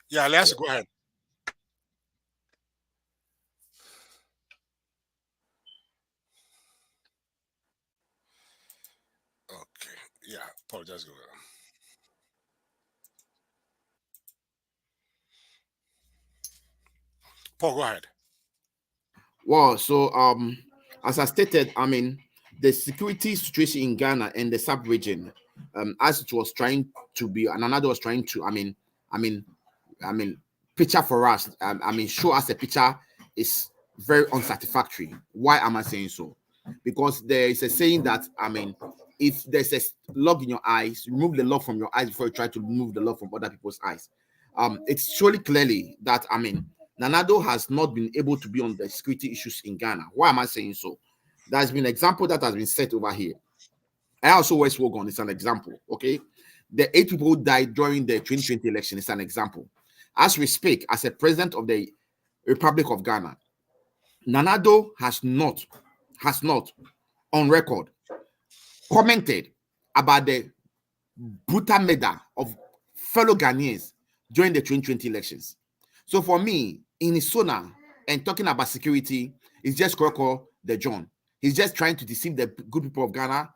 Yeah, let's go ahead. Okay, yeah, Paul, just go ahead. Paul, go ahead. Well, so as I stated, the security situation in Ghana and the sub-region as it was trying to be, and another was trying to, picture for us, show us a picture is very unsatisfactory. Why am I saying so? Because there is a saying that, if there's a log in your eyes, remove the log from your eyes before you try to remove the log from other people's eyes. It's surely clearly that, Nanado has not been able to be on the security issues in Ghana. Why am I saying so? There's been an example that has been set over here. I also West Wogon is an example, okay? The 8 people who died during the 2020 election is an example. As we speak, as a president of the Republic of Ghana, Nanado has not on record commented about the brutal murder of fellow Ghanaians during the 2020 elections. So for me, in his SONA and talking about security, it's just Kroko the John. He's just trying to deceive the good people of Ghana,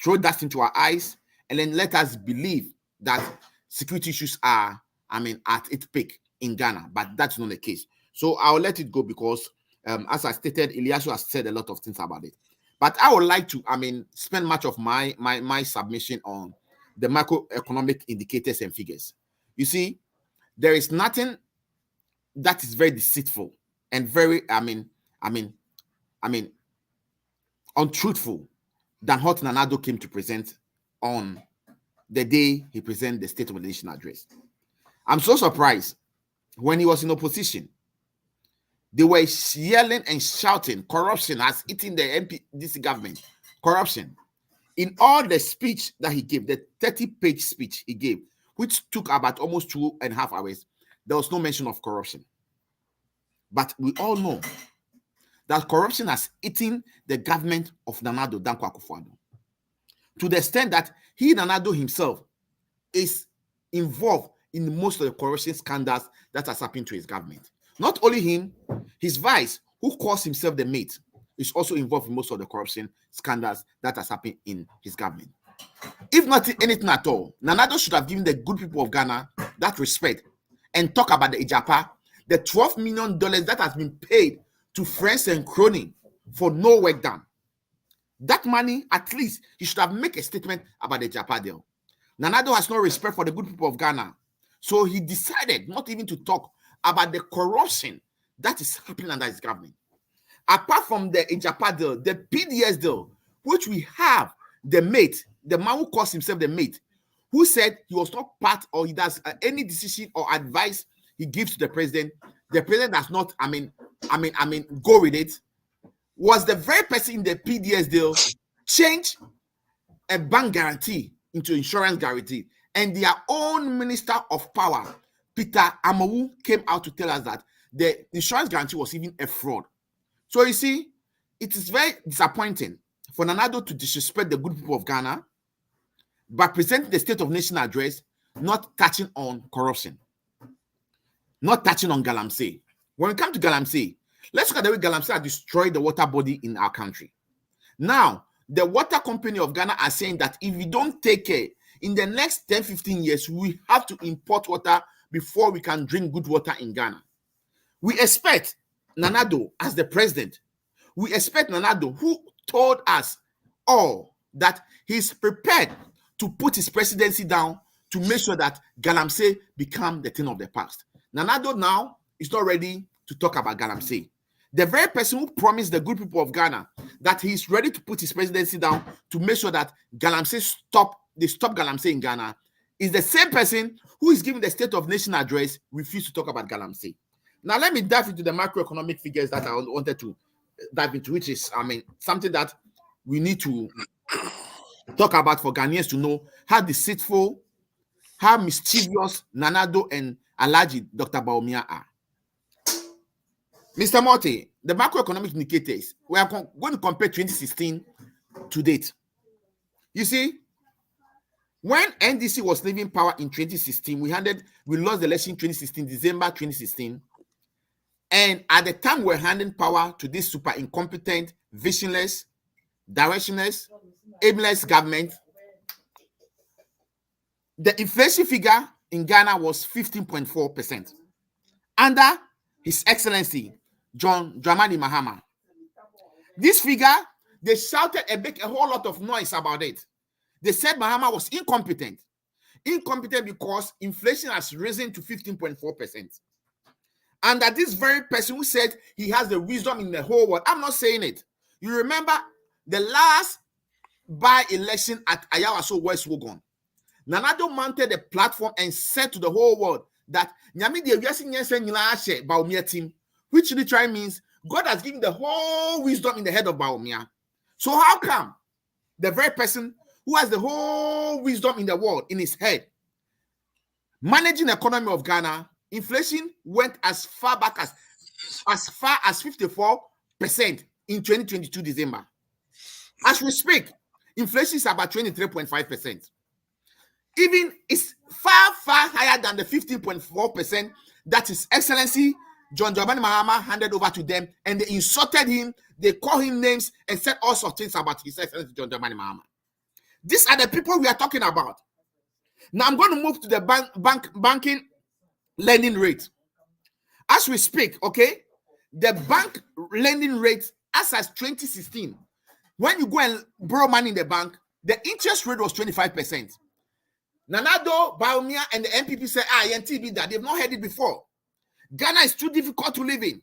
throw dust into our eyes, and then let us believe that security issues are, at its peak in Ghana. But that's not the case. So I'll let it go because, as I stated, Ilyasu has said a lot of things about it. But I would like to, spend much of my submission on the macroeconomic indicators and figures. You see, there is nothing that is very deceitful and very, untruthful than what Nanado came to present on the day he presented the State of the Nation address. I'm so surprised when he was in opposition. They were yelling and shouting, corruption has eaten the MPDC government. Corruption. In all the speech that he gave, the 30-page speech he gave, which took about almost 2.5 hours, there was no mention of corruption. But we all know that corruption has eaten the government of Nanado Dankwa Akufo-Addo, to the extent that Nanado himself is involved in most of the corruption scandals that has happened to his government. Not only him, his vice, who calls himself the mate, is also involved in most of the corruption scandals that has happened in his government. If not anything at all, Nanado should have given the good people of Ghana that respect and talk about the Ijapa, the $12 million that has been paid to friends and crony for no work done. That money, at least, he should have made a statement about the Ijapa deal. Nanado has no respect for the good people of Ghana, so he decided not even to talk about the corruption that is happening under his government. Apart from the Ijapa deal, the PDS deal, which we have the mate, the man who calls himself the mate, who said he was not part or he does any decision or advice he gives to the president does not, go with it, was the very person in the PDS deal change a bank guarantee into insurance guarantee, and their own minister of power, Peter Amowu, came out to tell us that the insurance guarantee was even a fraud. So you see, it is very disappointing for Nanado to disrespect the good people of Ghana by presenting the State of Nation address, not touching on corruption, not touching on Galamsey. When we come to Galamsey, let's look at the way Galamsey has destroyed the water body in our country. Now, the water company of Ghana are saying that if we don't take care, in the next 10-15 years, we have to import water before we can drink good water in Ghana. We expect Nanado as the president. We expect Nanado, who told us all that he's prepared to put his presidency down to make sure that Galamsey become the thing of the past. Nanado now is not ready to talk about Galamsey. The very person who promised the good people of Ghana that he's ready to put his presidency down to make sure that Galamsey stop Galamsey in Ghana is the same person who is giving the State of Nation address, refused to talk about Galamsey. Now, let me dive into the macroeconomic figures that I wanted to dive into, which is, something that we need to talk about for Ghanaians to know how deceitful, how mischievous Nanado and Alhaji Dr. Bawumia are. Mr. Mortey, the macroeconomic indicators, we are going to compare 2016 to date. You see, when NDC was leaving power in 2016, we lost the election in 2016, December 2016. And at the time, we're handing power to this super incompetent, visionless, directionless, aimless government. The inflation figure in Ghana was 15.4%. Under His Excellency, John Dramani Mahama. This figure, they shouted and made a whole lot of noise about it. They said Mahama was incompetent. Incompetent because inflation has risen to 15.4%. And that this very person who said he has the wisdom in the whole world, I'm not saying it. You remember the last by-election at Ayawaso West Wogon. Nanado mounted a platform and said to the whole world that which literally means God has given the whole wisdom in the head of Baumia. So how come the very person who has the whole wisdom in the world in his head, managing the economy of Ghana, inflation went as far back as 54% in 2022 December. As we speak, inflation is about 23.5%. Even it's far higher than the 15.4% that His Excellency John Dramani Mahama handed over to them, and they insulted him, they called him names and said all sorts of things about His Excellency John Dramani Mahama. These are the people we are talking about. Now I'm going to move to the banking lending rate. As we speak, okay, the bank lending rate as 2016, when you go and borrow money in the bank, the interest rate was 25%. Nanado, Baumia, and the MPP say, NTB that they've not heard it before. Ghana is too difficult to live in.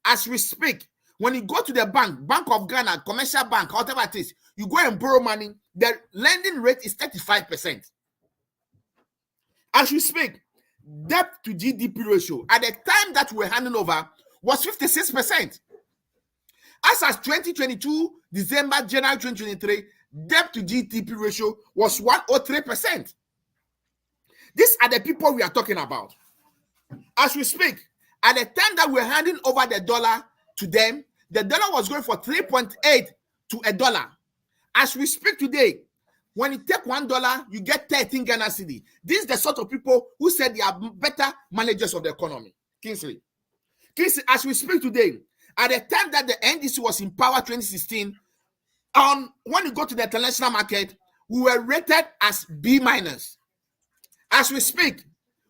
As we speak, when you go to the bank, Bank of Ghana, commercial bank, whatever it is, you go and borrow money, the lending rate is 35%. As we speak, debt to GDP ratio at the time that we're handing over was 56%. As 2022, December, January 2023, debt to GDP ratio was 103%. These are the people we are talking about. As we speak, at the time that we're handing over the dollar to them, the dollar was going for 3.8 to a dollar. As we speak today, when you take $1, you get 13 Ghana cedi. This is the sort of people who said they are better managers of the economy. Kingsley, as we speak today, at the time that the NDC was in power 2016, when you go to the international market, we were rated as B-. As we speak,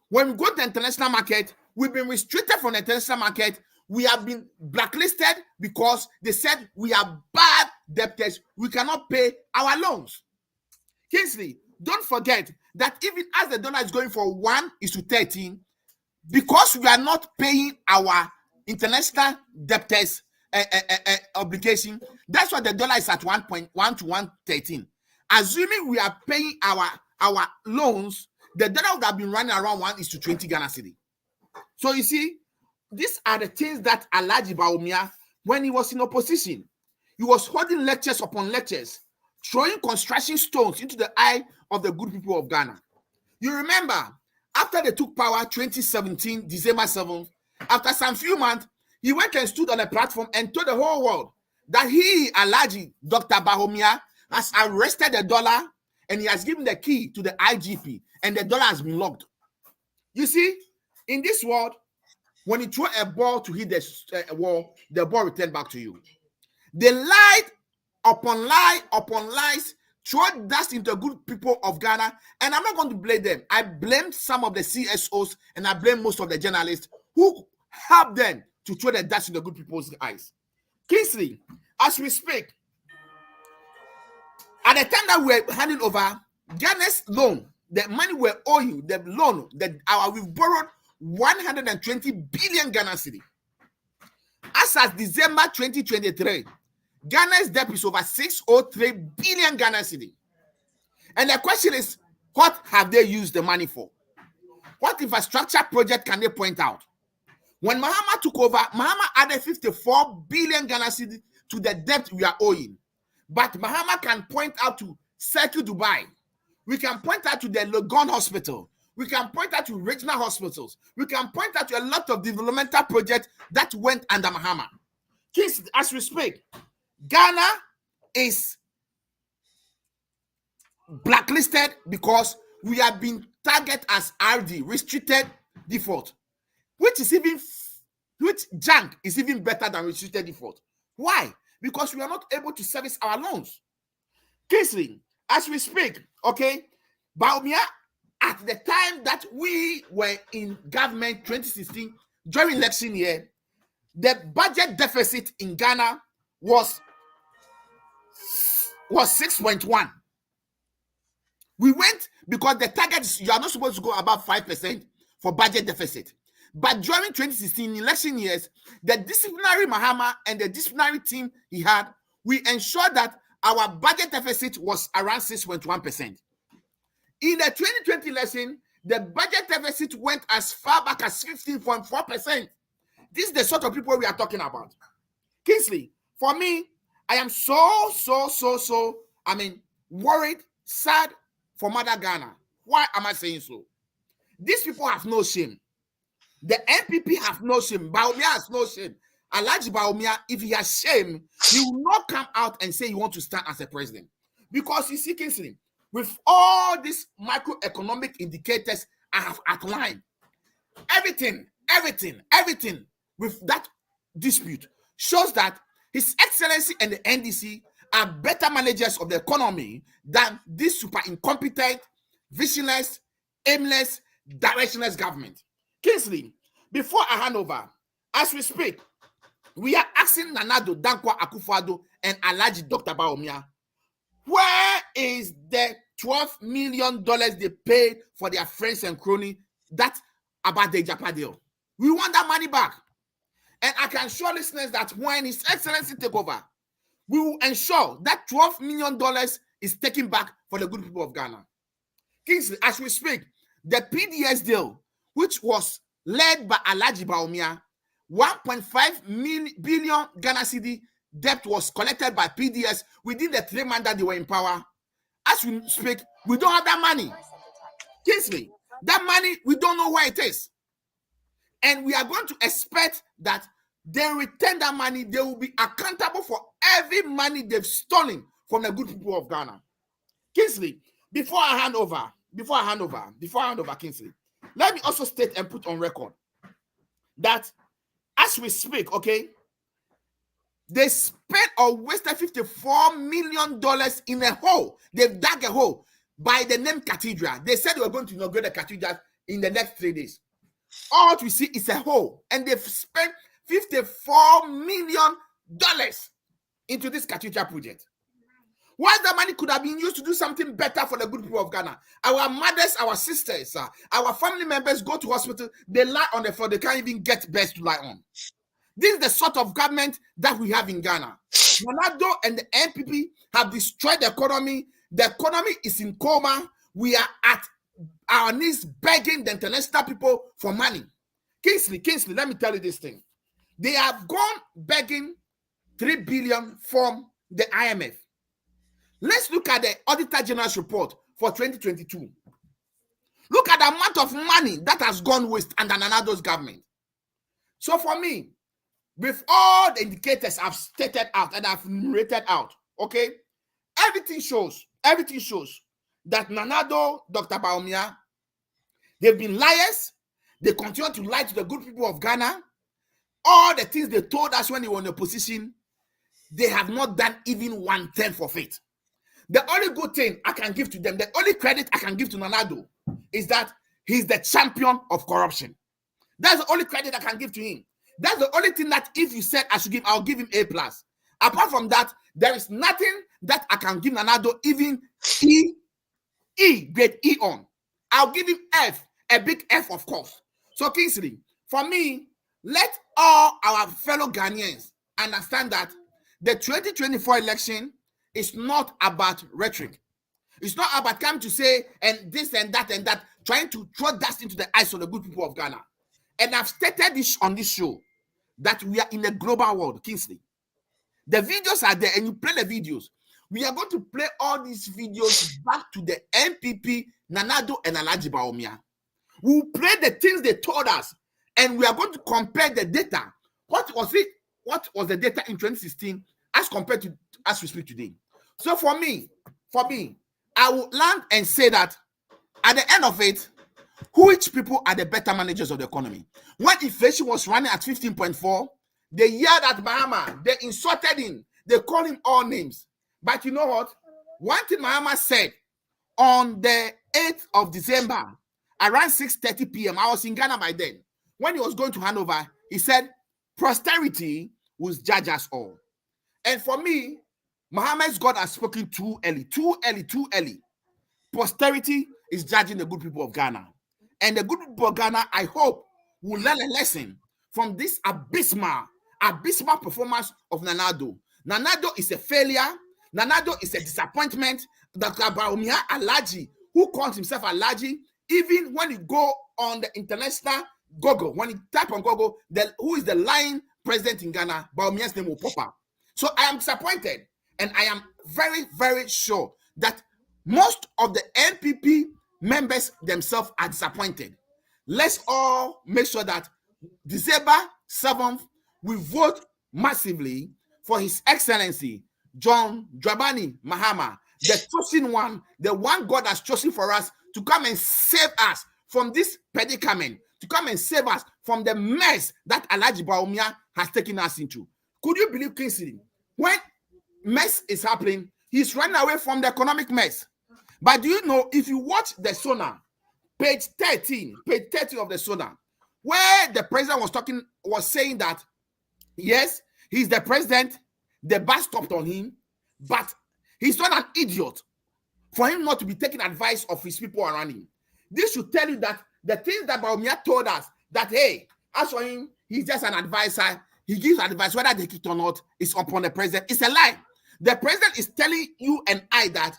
when we go to the international market, we've been restricted from the international market. We have been blacklisted because they said we are bad debtors. We cannot pay our loans. Kingsley, don't forget that even as the dollar is going for 1:13, because we are not paying our international debtors obligation, that's why the dollar is at 1.1 to 1.13. Assuming we are paying our loans, the dollar would have been running around 1:20 Ghana cedi. So you see, these are the things that Alhaji Bawumia, when he was in opposition, he was holding lectures upon lectures, throwing construction stones into the eye of the good people of Ghana. You remember, after they took power 2017, December 7th, after some few months, he went and stood on a platform and told the whole world that he, Alhaji Dr. Bawumia, has arrested the dollar and he has given the key to the IGP and the dollar has been locked. You see, in this world, when you throw a ball to hit the wall, the ball returns back to you. They lied upon lie upon lies, throw dust into good people of Ghana, and I'm not going to blame them. I blame some of the CSOs and I blame most of the journalists who helped them to throw the dust in the good people's eyes. Kingsley, as we speak, at the time that we're handing over Ghana's loan, the money we're owing, the loan, we've borrowed 120 billion Ghana cedi. As of December 2023, Ghana's debt is over 603 billion Ghana cedi. And the question is, what have they used the money for? What infrastructure project can they point out? When Mahama took over, Mahama added 54 billion Ghana cedi to the debt we are owing. But Mahama can point out to Circle Dubai. We can point out to the Legon Hospital. We can point out to regional hospitals. We can point out to a lot of developmental projects that went under Mahama. As we speak, Ghana is blacklisted because we have been targeted as RD, restricted default, which junk is even better than restricted default. Why? Because we are not able to service our loans. Kingsley, as we speak, okay, Bawumia, at the time that we were in government 2016, during election year, the budget deficit in Ghana was 6.1. We went because the target is you are not supposed to go above 5% for budget deficit. But during 2016 election years, the disciplinary Mahama and the disciplinary team he had, we ensured that our budget deficit was around 6.1%. In the 2020 election, the budget deficit went as far back as 15.4%. This is the sort of people we are talking about. Kingsley, for me, I am so, worried, sad for Mother Ghana. Why am I saying so? These people have no shame. The NPP have no shame. Bawumia has no shame. Alhaji Bawumia, if he has shame, he will not come out and say he wants to stand as a president. Because you see, Kingsley, with all these macroeconomic indicators I have outlined, everything with that dispute shows that His Excellency and the NDC are better managers of the economy than this super incompetent, visionless, aimless, directionless government. Kingsley, before I hand over, as we speak, we are asking Nanado Dankwa Akufo-Addo and Alhaji Dr. Bawumia, where is the $12 million they paid for their friends and cronies that about the Japa deal? We want that money back. And I can assure listeners that when His Excellency take over, we will ensure that $12 million is taken back for the good people of Ghana. Kingsley, as we speak, the PDS deal, which was led by Alhaji Bawumia, 1.5 billion Ghana cedi debt was collected by PDS within the 3 months that they were in power. As we speak, we don't have that money. Kingsley, that money, we don't know where it is. And we are going to expect that they return that money. They will be accountable for every money they've stolen from the good people of Ghana. Kingsley, before I hand over, Kingsley, let me also state and put on record that as we speak, okay, they spent or wasted $54 million in a hole. They've dug a hole by the name Cathedral. They said they were going to inaugurate the cathedral in the next 3 days. All we see is a hole, and they've spent $54 million into this cathedral project. Why that money could have been used to do something better for the good people of Ghana. Our mothers, our sisters, our family members go to hospital, they lie on the floor, they can't even get beds to lie on. This is the sort of government that we have in Ghana. Nanado and the NPP have destroyed the economy. The economy is in coma. We are at our knees begging the international people for money. Kingsley, let me tell you this thing. They have gone begging $3 billion from the IMF. Let's look at the Auditor General's report for 2022. Look at the amount of money that has gone waste under Nanado's government. So for me, with all the indicators I've stated out and I've narrated out, okay, everything shows that Nanado, Dr. Bawumia, they've been liars. They continue to lie to the good people of Ghana. All the things they told us when they were in opposition, they have not done even 1/10 of it. The only good thing I can give to them, the only credit I can give to Nanado is that he's the champion of corruption. That's the only credit I can give to him. That's the only thing that if you said I should give, I'll give him A+. Apart from that, there is nothing that I can give Nanado even grade E on. I'll give him F, a big F, of course. So Kingsley, for me, let all our fellow Ghanaians understand that the 2024 election is not about rhetoric. It's not about coming to say and this and that, trying to throw dust into the eyes of the good people of Ghana. And I've stated this on this show that we are in a global world, Kingsley. The videos are there, and you play the videos. We are going to play all these videos back to the NPP, Nanado, and Alhaji Bawumia. We'll play the things they told us, and we are going to compare the data. What was it? What was the data in 2016 as compared to as we speak today? So for me, I will land and say that at the end of it, which people are the better managers of the economy? When inflation was running at 15.4, they yelled at Mahama, they insulted him, they called him all names. But you know what? One thing Mahama said on the 8th of December, around 6:30 p.m., I was in Ghana by then. When he was going to hand over, he said, "Posterity will judge us all." And for me, Mahama's God has spoken too early. posterity is judging the good people of Ghana. And the good people of Ghana, I hope, will learn a lesson from this abysmal performance of Nanado. Nanado is a failure. Nanado is a disappointment. Dr. Bawumia Alaji, who calls himself Alaji, even when you go on the international Google, when you type on Google, who is the lying president in Ghana, Bawumia's name will pop up. So I am disappointed, and I am very, very sure that most of the NPP members themselves are disappointed. Let's all make sure that December 7th, we vote massively for His Excellency John Dramani Mahama, the chosen one, the one God has chosen for us to come and save us from this predicament, to come and save us from the mess that Alhaji Bawumia has taken us into. Could you believe, Kingsley, when mess is happening, he's running away from the economic mess? But do you know, if you watch the SONA, page 13 of the SONA, where the president was saying that, yes, he's the president, the bus stopped on him, but he's not an idiot for him not to be taking advice of his people around him. This should tell you that the things that Bawumia told us, that, hey, as for him, he's just an advisor, he gives advice, whether they take it or not, is upon the president. It's a lie. The president is telling you and I that,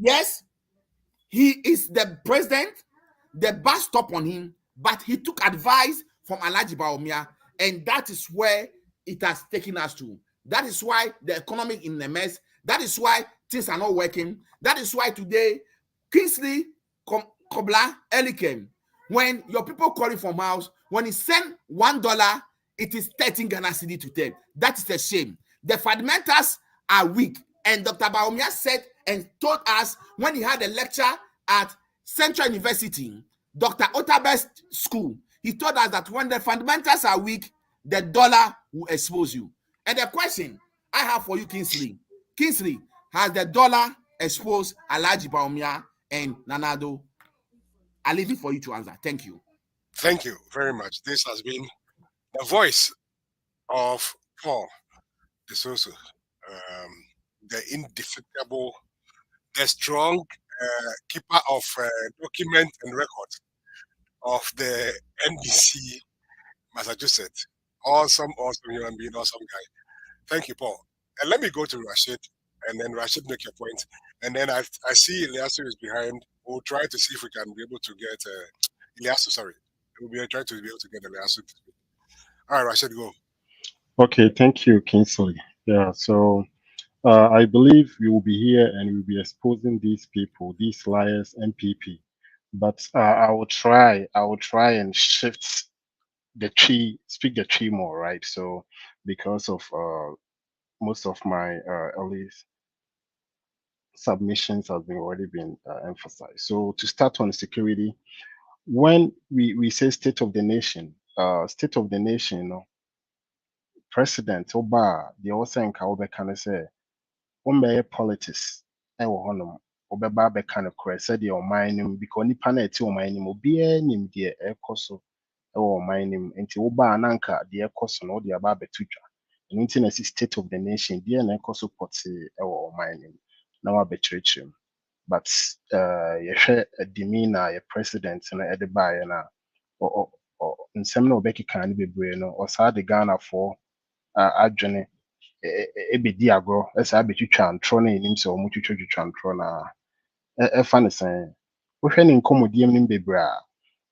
yes, he is the president, the bus stopped on him, but he took advice from Alhaji Bawumia, and that is where it has taken us to. That is why the economy is in a mess. That is why things are not working. That is why today, Kingsley Kobla Elikem, when your people call it from house, when he send $1, it is 13 Ghana cedi to 10. That is a shame. The fundamentals are weak. And Dr. Bawumia said and told us when he had a lecture at Central University, Dr. Otabe's school, he told us that when the fundamentals are weak, the dollar will expose you. And the question I have for you, Kingsley, has the dollar exposed Alhaji Bawumia and Nanado? I leave it for you to answer. Thank you. Thank you very much. This has been the voice of Paul Desoso, the indefatigable, the strong keeper of document and record of the NBC Massachusetts. Awesome human being, awesome guy. Thank you, Paul. And let me go to Rashid, and then Rashid make your point. And then I see Ilyasu is behind. We'll try to see if we can be able to get Ilyasu, sorry. We'll be trying to be able to get Ilyasu to speak. All right, Rashid, go. Okay, thank you, Kingsley. Yeah, so I believe we will be here and we'll be exposing these people, these liars, MPP. But I will try and shift the tree, speak the tree more, right? So because of most of my early submissions have already been emphasized. So to start on security, when we say state of the nation, you know, president Oba, the also nka kind of say, wombɛyɛ politics ɛwɔ hɔnom, wobɛba abɛka no korɛ sɛdeɛ ɔman no mu, because nipa na ɛte ɔman no mu obiara nim deɛ ɛkɔ so ɛwɔ ɔman no mu, nti wobaa na anka deɛ ɛkɔ so no wode aba abɛto dwa. Ɛno nti na ɛsi state of the nation, deɛ na ɛkɔ so pɔtee ɛwɔ ɔman no mu na wabɛkyerɛkyerɛ mu. But yɛhwɛ demeanor yɛ president no ɛde baeɛ no a nsɛm na ɔbɛkeka no bebree no ɔsaa de Ghanafoɔ adwene ebedi agorɔ ɛsɛ abɛtwitwa ntorɔ na enim sɛ ɔmo twitwa ntorɔ na ɛfa ne sɛn. Wohwɛ ne nkɔmmɔdie mu no bebree a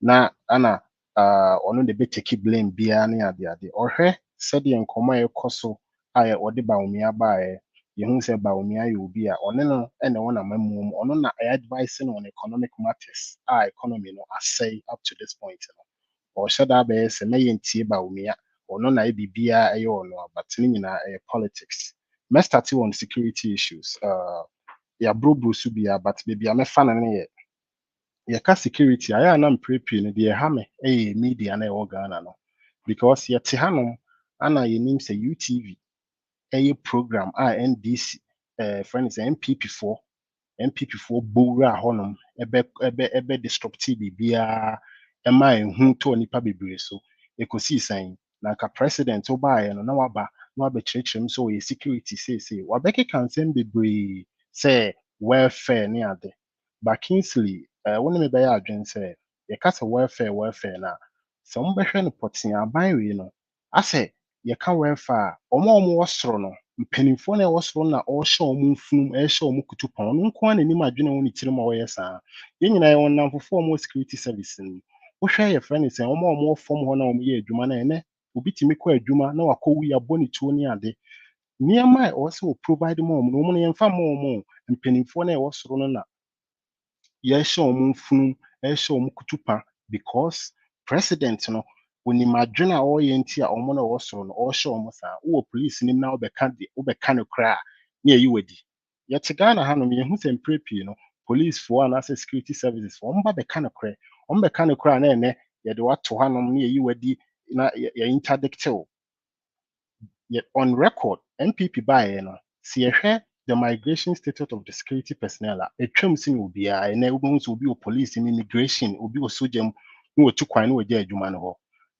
na ana ɔno de bɛteki blame biara ne ade ɔhwɛ sɛdeɛ nkɔmmɔ a ɛkɔ so a ɔde Bawumia baeɛ, yɛhu sɛ Bawumia yɛ obi a ɔne no ɛna ɛwɔ n'amammuo mu, ɔno na advice no on economic matters a economy no asɛe up to this point no. Ɔhyɛ da bɛyɛ sɛ mɛyɛ ntie Bawumia, ɔno na biribiara ɛyɛ ɔno, but ne nyinaa ɛyɛ politics. Mɛ start on security issues. Yɛaborɔboro so bia, but baabi a mɛfa no ne yɛka security a ɛyɛ a na mprepie no deɛ ɛha me ɛyɛ media na ɛwɔ Ghana no, because yɛte hanom ana yɛnim sɛ UTV ɛyɛ program a NDC friend sɛ MPP foɔ bowura hɔnom ɛbɛ disruptive biribiara ɛma ɛhu tɔɔ nipa bebree so ɛkɔsii sɛn na nka president wobaeɛ no na wabɛkyerɛkyerɛ mu sɛ ɔyɛ security seesei wabɛkeka nsɛm bebree sɛ welfare ne ade, But KINGSLEY, when me buy adwene say, you kasa welfare na. So mbehwe no potin aban we no. Ase ye ka welfare, omo wasoro no. Mpanimfo na wasoro na ohye omo mfunum, ehye omo kutupon. No nko na nim adwene woni tirim a woyɛ saa. Ye nyina ye wonam fofo omo security service ni. Wohwe ye friend say omo fom ho na omo ye adwuma na ene. Obi timi kɔ adwuma na wakɔwu ya bɔ ne tuo ne ade. Nneɛma a ɛwɔ sɛ wɔ provide ma ɔmo no ɔmo no yɛmfa ma ɔmo mpanimfoɔ no a ɛwɔ soro no na yɛhyɛ ɔmo mfunum ɛhyɛ ɔmo kutupa because president no onim adwene a ɔreyɛ nti a ɔmo no a ɛwɔ soro no ɔrehyɛ ɔmo saa wowɔ police nim na wobɛka no koraa ne ɛyi wadi yɛte Ghana hanom yɛhu sɛ mprɛ pii no policefoɔ anaasɛ security services ɔmo ba bɛka no korɛ ɔmo bɛka no koraa na ɛnɛ yɛde wato hanom ne yɛyi wadi na yɛ interdict wo yet on record, MPP by no, see the migration status of the security personnel. A trim sin will be a enablement will be a police in immigration, will be a soldier who took quite no dear Jumano.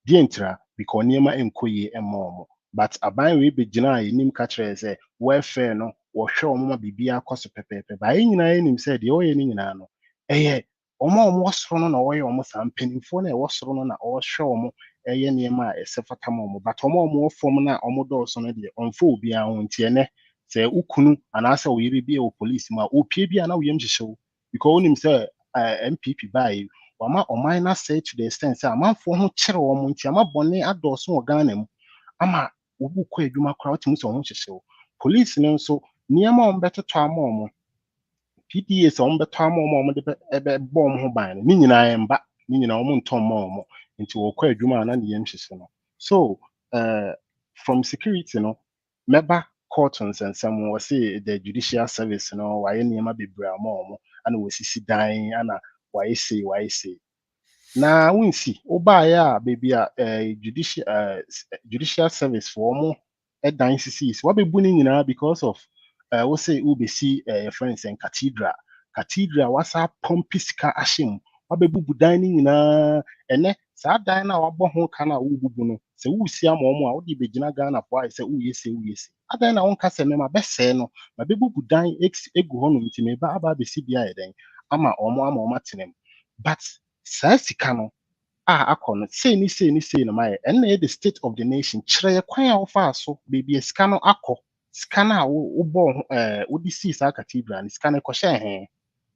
The intra, because Nema and Koye and Momo. But a buy we be deny nim catcher as a welfare no, or show Mama Bibia cost of pepe. By any him said the oil in ano. Eh, Omo was thrown on away almost and penny phone was thrown on or show ɛyɛ nneɛma a ɛsɛ fata ma ɔmo but ɔmo fam na ɔmo dɔɔso no deɛ ɔmfa obiara ho nti ɛnɛ sɛ ukunu anaasɛ oyere bi wɔ police mu a opie bi a na woyam hyehyɛ wo because wonim sɛ MPP baeɛ wama ɔman no asɛe to the extent sɛ amanfoɔ ho kyerɛ wɔn nti ama bɔne adɔɔso wɔ Ghana mu ama obi kɔ adwuma koraa wotumi sɛ ɔho hyehyɛ wo police no nso nneɛma a ɔmo bɛtotɔ ama ɔmo PDA sɛ ɔmo bɛtɔ ama ɔmo a ɔmo de bɛbɔ ɔmo ho ban no ne nyinaa ɛmba ne nyinaa ɔmo ntɔn ma ɔmo nti wɔkɔ adwuma a na ne yam hyehyɛ no so from security no mɛba court nsɛnsɛm wɔ se the judicial service no wayɛ nneɛma bebree ama ɔmo ana wɔsisi dan ana wayɛ sei na wonsi wobaeɛ a baabi a judicial service for ɔmo ɛdan sisi wabɛbu ne nyinaa because of wo say wobɛsi yɛfrɛ no sɛ cathedral wasa pɔmpi sika ahyɛ mu wabɛbubu dan no nyinaa ɛnɛ saa dan no a wabɔ ho ka no a wobubu no sɛ wosi ama ɔmo a wode bɛgyina Ghanafoɔ ayɛ sɛ woyɛ se adan na wonka sɛ mɛma bɛsɛe no mabɛbubu dan egu hɔ nom nti meba aba abɛsi bi ayɛ dɛn ama ɔmo atena mu but saa sika no a akɔ no sei no mayɛ ɛnna yɛ the state of the nation kyerɛ kwan a wofaa so baabi a sika no akɔ sika no a wobɔ wode sii saa cathedral no sika no ɛkɔhyɛɛ hɛn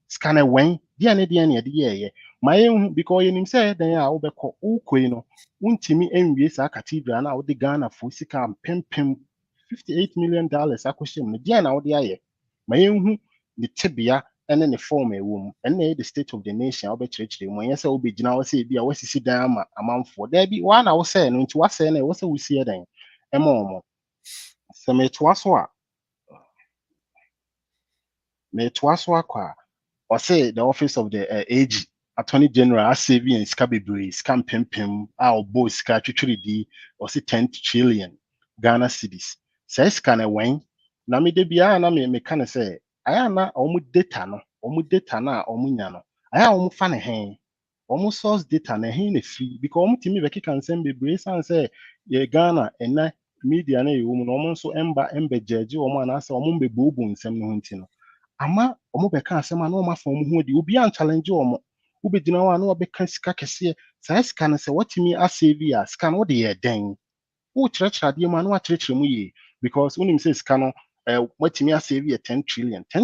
sika no wɛn deɛ ne yɛde yɛɛyɛ ma yɛnhu because yɛnim sɛ ɛdɛn a wobɛkɔ wokɔ yi no wontumi nwie saa cathedral no a wode Ghanafoɔ sika mpempem $58 million akɔhyɛ mu no deɛ na wode ayɛ ma yɛnhu ne tebea ɛne ne form a ɛwɔ mu ɛnna yɛ the state of the nation a wobɛkyerɛkyerɛ mu ɛnyɛ sɛ wobɛgyina hɔ sɛ bi a wasisi dan ama amanfoɔ daabi waa na wosɛɛ no nti wasɛe no ɛwɔ sɛ wosie dɛn ɛma ɔmo sɛ metoa so akɔ a ɔse the office of the AG Attorney General asave yɛn sika bebree sika mpempem a ɔbɔ sika twitwiridi ɔse 10 trillion Ghana cedis saa sika no wɛn na mede biara na meka ne sɛ ayɛ na ɔmo data no a ɔmo nya no ayɛ a ɔmo fa ne hɛn ɔmo source data na ɛhɛn na firi because ɔmo tumi bɛkeka nsɛm bebree san sɛ yɛ Ghana ɛnɛ media na ɛwɔ mu no ɔmo nso ɛmbɛgyɛgye ɔmo anaasɛ ɔmo mbɛbuobuo nsɛm no ho nti no ama ɔmo bɛka asɛm a na ɔmo afa ɔmo ho adi obi anchallenge ɔmo wobɛgyina hɔ a na wɔbɛka sika kɛseɛ saa sika no sɛ watumi asave a sika no wode yɛ dɛn wokyerɛkyerɛ adeɛ mu a na wakyerɛkyerɛ mu yie because wonim sɛ sika no watumi asave yɛ 10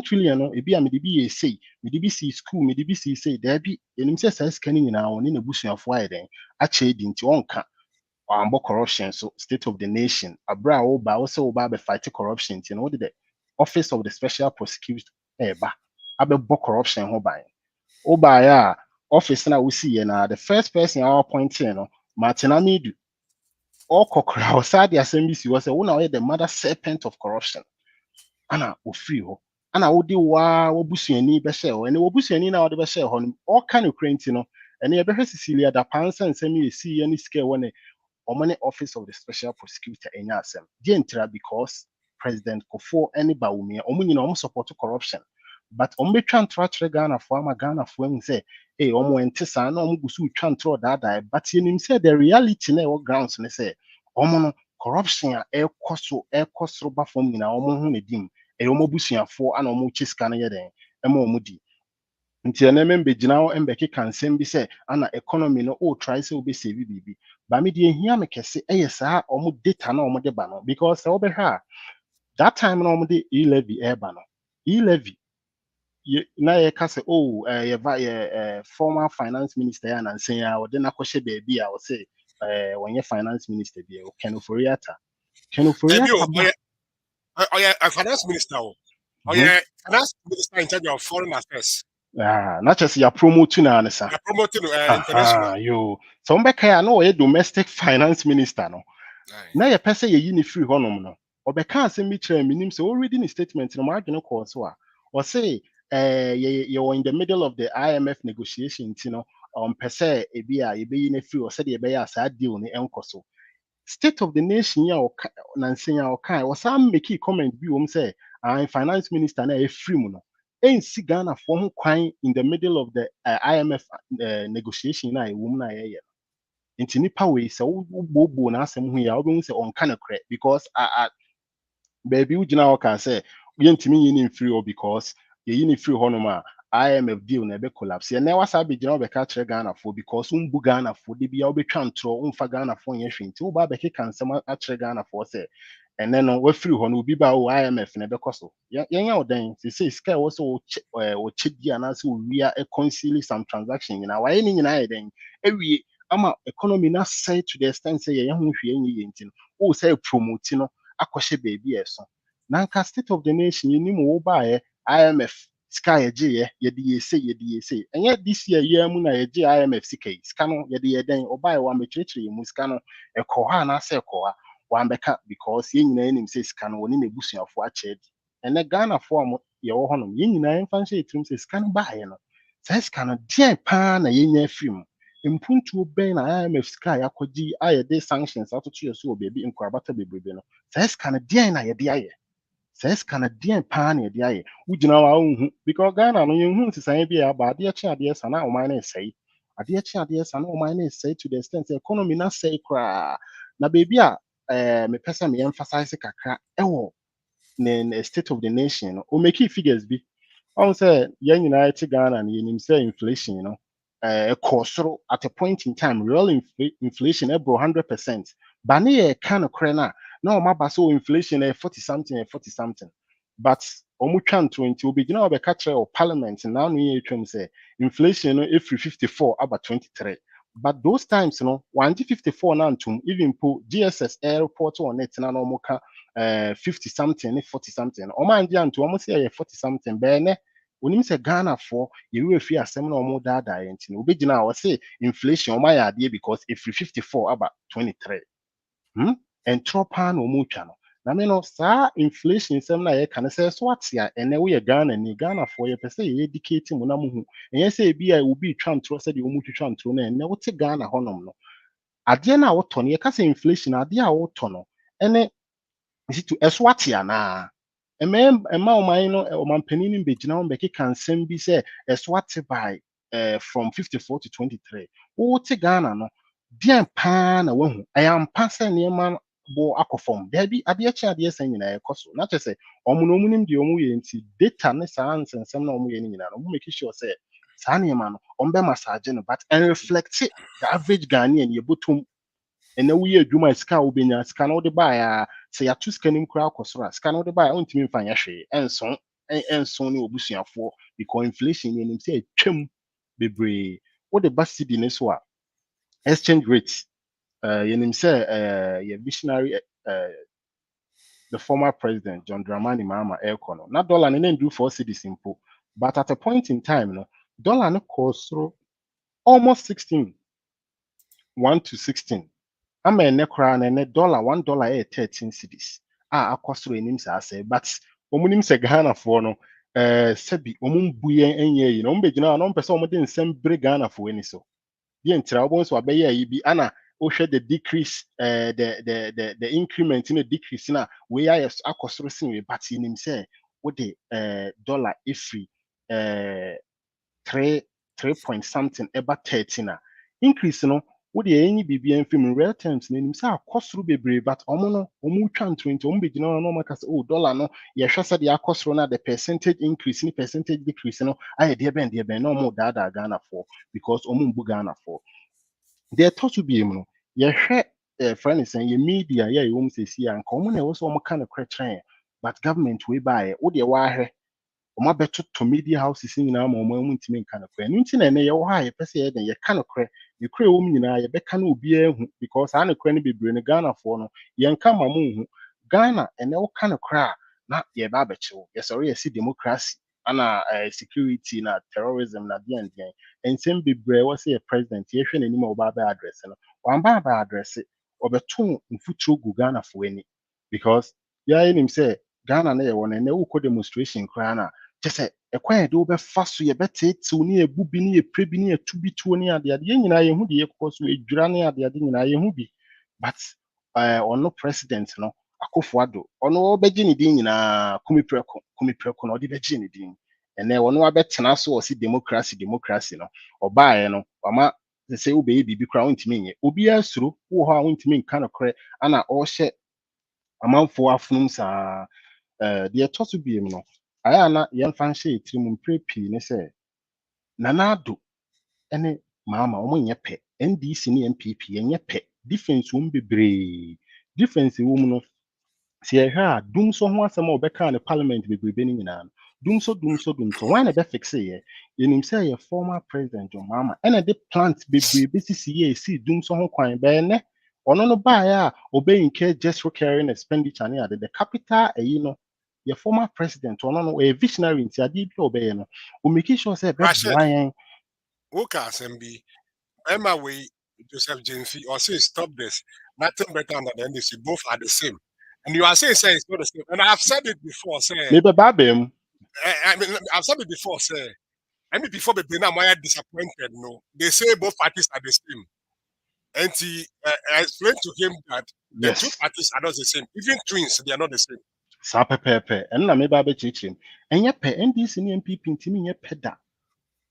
trillion no ebi a mede bi yɛ sei mede bi si school mede bi si sei daabi yɛnim sɛ saa sika no nyinaa wɔne n'abusuafoɔ ayɛ dɛn akyɛ di nti ɔnka ɔambɔ corruption so state of the nation abere a woba wo sɛ woba abɛfight corruption nti no wode the office of the special prosecutor ɛɛba abɛbɔ corruption ho ban wobaeɛ a office na wosiyɛ na the first person a appointed no Martin Amidu ɔkɔ koraa ɔsaa de asɛm bi si hɔ sɛ wo na ɔyɛ the mother serpent of corruption ana ofiri hɔ ana wode wabusuani bɛhyɛ hɔ ɛne wabusuani na wode bɛhyɛ hɔ no ɔka no kura nti no ɛne yɛbɛhwɛ Cecilia Dapansa nsɛm yɛ sii ne sika wɔ ne ɔmo ne office of the special prosecutor ɛnya asɛm deɛ ntira because President Kufuor ɛne Bawumia ɔmo nyina ɔmo support corruption but ɔmo bɛtwa ntorɔ akyerɛ Ghanafoɔ ama Ghanafoɔ ahu sɛ ɔmo ɛnte saa na ɔmo gu so twa ntorɔ daadaa but yɛnim sɛ the reality na ɛwɔ grounds ne sɛ ɔmo no corruption a ɛkɔ soro ba fam nyinaa ɔmo ho na di mu ɛyɛ ɔmo abusuafoɔ ana ɔmo kye sika no yɛ dɛn ɛma ɔmo di nti ene membe gina ho embeke kansem bi se ana economy no o try se obi save bibi ba me de ehia me kese saa omo data na omo de ba no because se obehwa that time na omo de e-levy eba no e-levy na ye ka se oh former finance minister ya na nsen ya o de na kwhye baby a o se wonye finance minister bi o Ken Ofori-Atta ba a finance minister. Finance minister in charge of foreign affairs. Not just ya promoting na ansa. They are promoting international. Yo. So mbeka ya no ye domestic finance minister no. Na ye pese ye yi ni free honom no. Obeka asem bi kire minim se already in statement no ma adwene ko so a. O say ye were in the middle of the IMF negotiations, you know. Pese ebi a ye be yi na free o say ye be ya sa deal ni enko so. State of the nation ya o nansen ya o kai o sam make comment bi wo say finance minister na e free mu no ensi Ghana for ho kwan in the middle of the IMF negotiation na e wom na ye nti nipa we say wo bobo na asem ho ya wo be say on kana kre because baby wo gina wo ka say yentimi yin free or because ye yin free hono ma IMF deal na be collapse ye na wasa be gina wo be ka kire Ghana for because umbu Ghana for de bia wo be twa ntro umfa Ghana for ye hwe nti wo ba be ke kansem a kire Ghana for say and then we free hono obi ba wo IMF na be koso yen ya odan say sky wo so wo chedi ana so wia e conceal some transaction na wa ye ni nyina ye den ewie ama economy na say to the extent say ye ho hwe yen nti no wo say promote no akwahye baby eso na nka state of the nation ni mo wo ba IMF sky ye de ye say enye this year year mu na ye IMF sika no ye de ye den oba wa mechirechire mu sika no ekoha na say ekoha wa mbeka because ye nyina enim say sika no woni na ebusuafo ache di ene Ghana fo am ye wo hono ye nyina emfa nche etrim say sika no ba ye no say sika no den pa na ye nya afrim mpuntu ben na IMF sika yakwaji aye de sanctions atoto ye so obebi nkwabata bebrebe no say sika no den na ye de aye says Canadian pan ya dia ye wugina wa unhu because Ghana no yenhu nsisan bi ya ba ade chi ade sana o man na sei ade chi ade sana o man na sei to the extent economy na sei kra na baby a me pesa me emphasize kakra ewo ne state of the nation o make figures bi on say yan United Ghana and yenim say inflation you know kosoro at a point in time real inflation ebro 100% but ne kind of krena na o maba so inflation 40 something 40 something but omu twa 20 obi gina obe ka kire o parliament now no ye twam say inflation no every 54 about 23 but those times no 154 na antum even po GSS airport on net na no mo ka 50 something 40 something o man dia antum o mo say 40 something be ne onim say Ghana for ye we fi asem na o mo dada ye nti no obi gina o say inflation o ma ya ade because every 54 about 23 and tropa no mu twa no na me no sa inflation sem na ye kan say so atia ene we Ghana ni Ghana for ye pese ye educate mu na mu hu enye say bi a obi twa ntro say de omu twa ntro na ene wote Ghana honom no ade na woto no ye ka say inflation ade a woto no ene isi to eso atia na ema oman no oman panin no begina on beke kan sem bi say eso ate by from 54 to 23 wote Ghana no dean pa na wahu ayampa say niema bo akofom dabi ade chi ade san nyina ekoso na chese omo no munim de omo ye nti data ne saa nsensem na omo ye nyina no mo make sure say saa niema no ombe massage no but and reflect the average Ghanaian ye botum ene wo ye adwuma sika wo benya sika no de ba ya se ya tu sika nim kura akosora sika no de ba ya ontimi mfa nya hwe enson ne obusuafo because inflation ye nim say atwam bebre wo de ba cedi ne so a exchange rate ye nim say ye visionary the former president John Dramani Mahama Elkono na dollar ne na do 4 cedis impo but at a point in time no dollar no cost almost 16 1 to 16 ama ene kora na ene dollar $1 13 cedis akosoro enim sa say but omunim se Ghana for no sebi omum buye enye yi no mbegina no mpese omde nsem bre Ghana for eni so ye ntira obon so abeye yi bi ana ohwe the decrease the increment in the decrease na we ya akosoro sin we but enim say wo de dollar every 3 point something about 13 increase no What the any BBN film in real terms, name say cost through be but omono, omu 20, be no makas, oh, dollar no, yeah, said the cost run the percentage increase, in percentage decrease, no, I dear ben, no more data Ghana for because omumbu Ghana for. There thought to be, yeah, friend is saying, your media, yeah, you won't see, and common also kind of criteria, but government we buy, oh, the wire. Oma beto to media houses nyinaa ma ɔmo amu ntumi nka no kora no nti na ɛnɛ yɛwɔ hɔ a yɛpɛ sɛ yɛden yɛka no korɛ ne korɛ wɔ mu nyinaa yɛbɛka no obiara hu because saa ne korɛ no bebree no Ghanafoɔ no yɛnka ma mo nhu Ghana ɛnɛ woka no korɛ a na yɛba abɛkyew yɛsɔre yɛsi democracy ana security na terrorism na deɛndeɛn nsɛm bebree ɛwɔ sɛ yɛ president yɛhwɛ n'anim a ɔba abɛ address no wamba abɛ address ɔbɛto mfuturo gu Ghanafoɔ ani because yɛayɛ nim sɛ Ghana na yɛwɔ no ɛnɛ wokɔ demonstration koraa no a kyɛ sɛ ɛkwan yɛde wobɛfa so yɛbɛteetew ne yɛbu bi ne yɛpire bi ne yɛtu bi tuo ne adeade yɛn nyinaa yɛhu de yɛkɔkɔ so ɛdwira ne adeade nyinaa yɛhu bi but ɔno president no Akufo-Addo ɔno ɔbɛgye ne din nyinaa kumiprɛko na ɔde bɛgye ne din ɛnɛ ɔno abɛtena so ɔsi democracy no ɔbaeɛ no wama sɛ wobɛyɛ biribi koraa wontumi nyɛ obiara suro wɔ hɔ a wontumi nka no korɛ ana ɔhyɛ amanfoɔ afonum saa deɛ ɛtɔ so biem no ayɛ a na yɛmfa nhyɛ yɛ tirim mpere pii ne sɛ Nana Addo ne Mahama wɔn nyɛ pɛ NDC ne NPP yɛnyɛ pɛ difference wɔ mu bebree difference wɔ mu no sɛ yɛhwɛ a dumso ho asɛm a wɔbɛka ne parliament bebrebe no nyinaa no dumso wɔn na ɛbɛfixe yɛ yɛnim sɛ yɛ former president John Mahama ɛna de plant bebree bɛsisi yɛ esi dumso ho kwan bɛyɛ nɛ ɔno no baeɛ a ɔbɛyinkɛ just recurring expenditure ne ade the capital ɛyi no your former president ɔno no ɔyɛ visionary nti adeɛ bi a ɔbɛyɛ no ɔmaki sure sɛ ɛbɛboa yɛn woka asɛm bi Emma we Joseph Jenfi or say stop this nothing better than the NDC both are the same and you are saying say it's not the same and I've said it before say I mean I've said it before say I mean before the now I disappointed no they say both parties are the same and he explained to him that the two parties are not the same even twins they are not the same saa pɛpɛɛpɛ ɛno na meba abɛkyerɛkyerɛ mu ɛnyɛ pɛ NDC ne NPP ntimi nyɛ pɛ da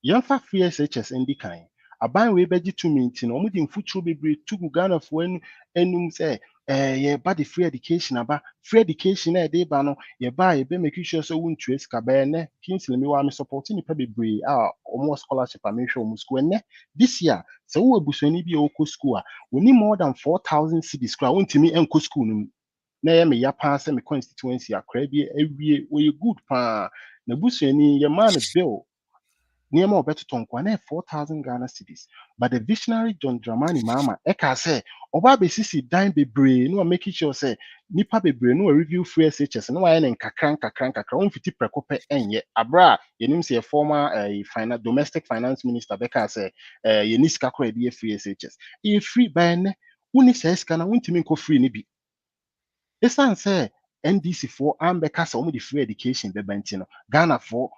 yɛmfa free SHS ndi kan aban wei bɛgye tumi nti na ɔmo de mfuturo bebree tu gu Ghanafoɔ anum sɛ yɛba de free education aba free education a yɛde ba no yɛba a yɛbɛ make sure sɛ wontua sika bɛyɛ nnɛ Kingsley mi wa me support nipa bebree a ɔmo scholarship a mehwɛ ɔmo school nnɛ this year sɛ wowɔ abusuani bi a ɔkɔ school a wɔni more than 4,000 cedis koraa wontumi nkɔ school no mu na yɛ me ya paa sɛ me constituency akora bi awie wɔyɛ good paa na busuani yɛ maa no bill nneɛma a ɔbɛtotɔ nkoa na 4,000 Ghana cedis but the visionary John Dramani Mahama ɛka sɛ ɔba abɛsisi dan bebree na make sure sɛ nipa bebree na review free SHS na wayɛ ne nkakra wɔmfiti prɛko pɛ ɛnyɛ abra a yɛnim sɛ yɛ former domestic finance minister bɛka sɛ yɛni sika kora yɛde yɛ free SHS ɛyɛ free bɛyɛ nnɛ wonni saa sika na wontumi nkɔ free no bi ɛsiane sɛ NDC foɔ ambɛka sɛ wɔn de free education bɛba nti no Ghana foɔ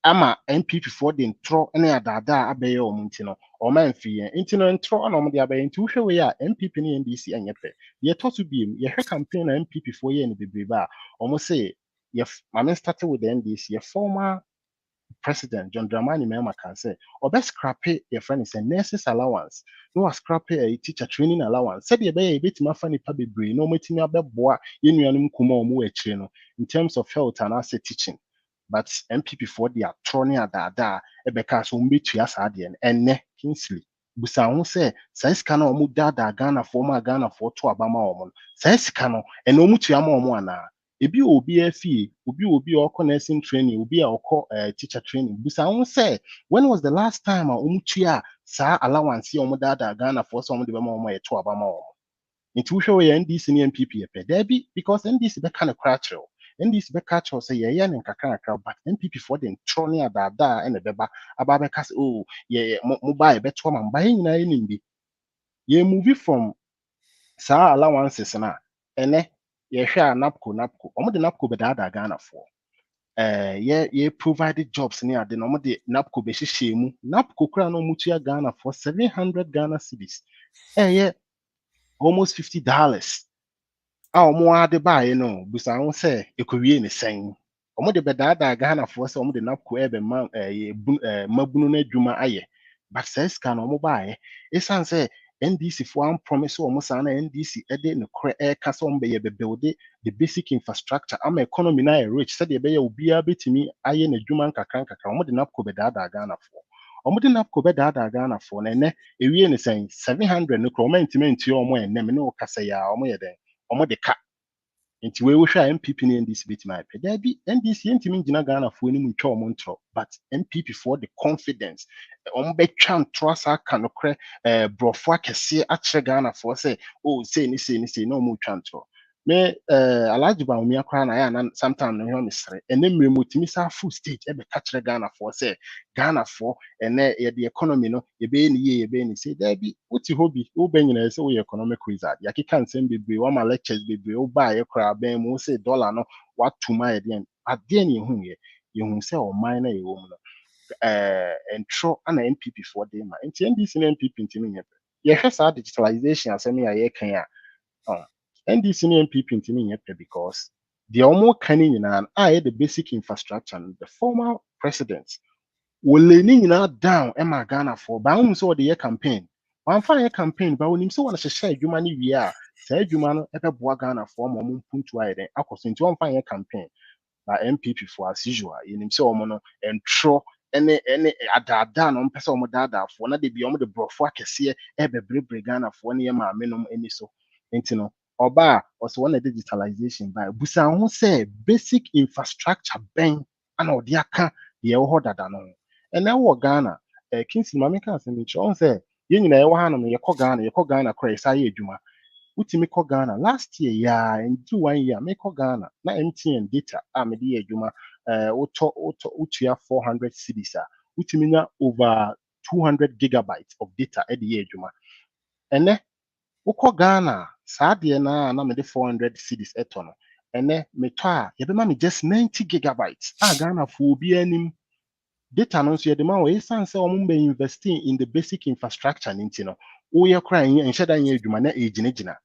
ama NPP foɔ de ntorɔ ne adaadaa abɛyɛ wɔn nti no wɔn amfi yɛn nti no ntorɔ na wɔn de abɛyɛ nti wohwɛ wei a NPP ne NDC ɛnyɛ pɛ deɛ ɛtɔ so biem yɛhwɛ campaign na NPP foɔ yɛ no bebrebe a wɔn sɛ maame start with the NDC yɛ former president John Dramani Mahama kan sɛ ɔbɛscrape yɛfrɛ no sɛ nurses allowance na wascrape teacher training allowance sɛdeɛ ɛbɛyɛ yɛbɛtumi afa nipa bebree na wɔatumi abɛboa yɛn nuanom kuma a wɔwɔ akyire no in terms of health and asset teaching but MPP foɔ de atorɔ ne adaadaa ɛbɛka so wɔn bɛtua saa adeɛ no ɛnnɛ Kingsley busa ho sɛ saa sika no a wɔn daadaa Ghanafoɔ ma Ghanafoɔ to aba ma wɔn no saa sika no ɛna wɔn tua ma wɔn anaa ebi obi afie obi ɔkɔ nursing training obi a ɔkɔ teacher training busa ho sɛ when was the last time a wɔn tua saa allowance a wɔn daadaa Ghanafoɔ sɛ wɔn de bɛma wɔn a yɛto aba ma wɔn nti wohwɛ wɔ yɛ NDC ne NPP yɛ pɛ daabi because NDC bɛka no kora kyerɛw NDC bɛka kyerɛw sɛ yɛyɛ ne nkakra but NPP foɔ de ntorɔ ne adaadaa ɛna ɛbɛba aba bɛka sɛ oh mo ba yɛbɛto ama mba yɛn nyinaa yɛnim bi yɛ movie from saa allowances na ɛnɛ yɛhwɛ a NAPCO wɔn de NAPCO bɛdaadaa Ghanafoɔ yɛ provide jobs ne ade na wɔn de NAPCO bɛhyehyɛ mu NAPCO kora na wɔn tua Ghanafoɔ 700 Ghana cedis ɛyɛ almost $50 a wɔn ade baeɛ no busa ho sɛ ekowie ne sɛn wɔn de bɛdaadaa Ghanafoɔ sɛ wɔn de NAPCO ɛbɛma mmabunu no adwuma ayɛ but says can mobile. It's say NDC for one promise almost an NDC no castle be build the basic infrastructure. I'm economy na rich said be be a bit me aye na juman kakranka omo de napko be dada Ghana for. Omo de napko be dada Ghana for na ewie ne saying 700 no cromantiment to omo enem no kasa ya omo ye den. Omo de ka nti we hwɛ a MPP ne NDC bit my pɛ da bi NDC ntimi gyina Ghana fo anim ntwa ɔmo ntro but MPP for the confidence ɔmo bɛtwa ntro asa aka nokorɛ borɔfo akɛseɛ akyerɛ Ghana fo sɛ oh sei ne na ɔmo twa ntro me Alhaji Bawumia akora na ya na sometime no hwɛ me sere ɛnɛ mmere mu timi sa full stage ɛbɛka kyerɛ Ghana fo sɛ Ghana fo ɛnɛ yɛde economy no yɛbɛyɛ ne yie yɛbɛyɛ ne sei da bi wote hɔ bi wobɛ nyina sɛ woyɛ economic wizard yɛkeka nsɛm bebree wama lectures bebree wobaayɛ koraa bɛn mu sɛ dollar no watu ma yɛdeɛn adeɛ ne yɛhu sɛ ɔman na yɛwɔ mu no ntro ana MPP foɔ de ma nti NDC na MPP ntimi nyɛ pɛ yɛhwɛ saa digitalization asɛm yi a yɛka a NDC na MPP ntimi nyɛ pɛ because deɛ ɔmo ka ne nyinaa a yɛ the basic infrastructure no the former president wole ni nyinaa down ɛma Ghana for ba ahum sɛ ɔde yɛ campaign wamfa yɛ campaign ba onim sɛ wɔhyehyɛ adwuma no wie a saa adwuma no ɛbɛboa Ghana for ma ɔmo mpuntu ayɛ den akɔ so nti wɔmfa yɛ campaign ba MPP for as usual yɛnim sɛ ɔmo no ntro ɛne adaadaa na ɔmo pɛ sɛ ɔmo daadaafoɔ na de bi ɔmo de borɔfo akɛseɛ ɛbɛbrɛbrɛ Ghana for ne yɛ maame nom ani so nti no ɔba a ɔsɛ wɔn na digitalization ba busa ho sɛ basic infrastructure bɛn ana ɔde aka deɛ ɛwɔ hɔ dada no ho ɛnɛ wɔ Ghana Kingsley maame ka asɛm bi kyerɛ ɔn sɛ yɛn nyinaa yɛwɔ hanom yɛkɔ Ghana koraa yɛsa yɛ adwuma wotumi kɔ Ghana last year yaa nti 1 year mekɔ Ghana na MTN data a mede yɛ adwuma wotua 400 cedis a wotumi nya over 200 gigabytes of data ɛde yɛ adwuma ɛnɛ wokɔ Ghana saa deɛ na mede 400 cedis ɛtɔ no ɛnɛ metɔ a yɛbɛma me just 90 gigabytes a Ghana fo obi anim data no nso yɛde ma wɔ ɛsiane sɛ ɔmo mbɛ investing in the basic infrastructure ne nti no woyɛ koraa nhyɛ da nyɛ adwuma na ɛgyinagyina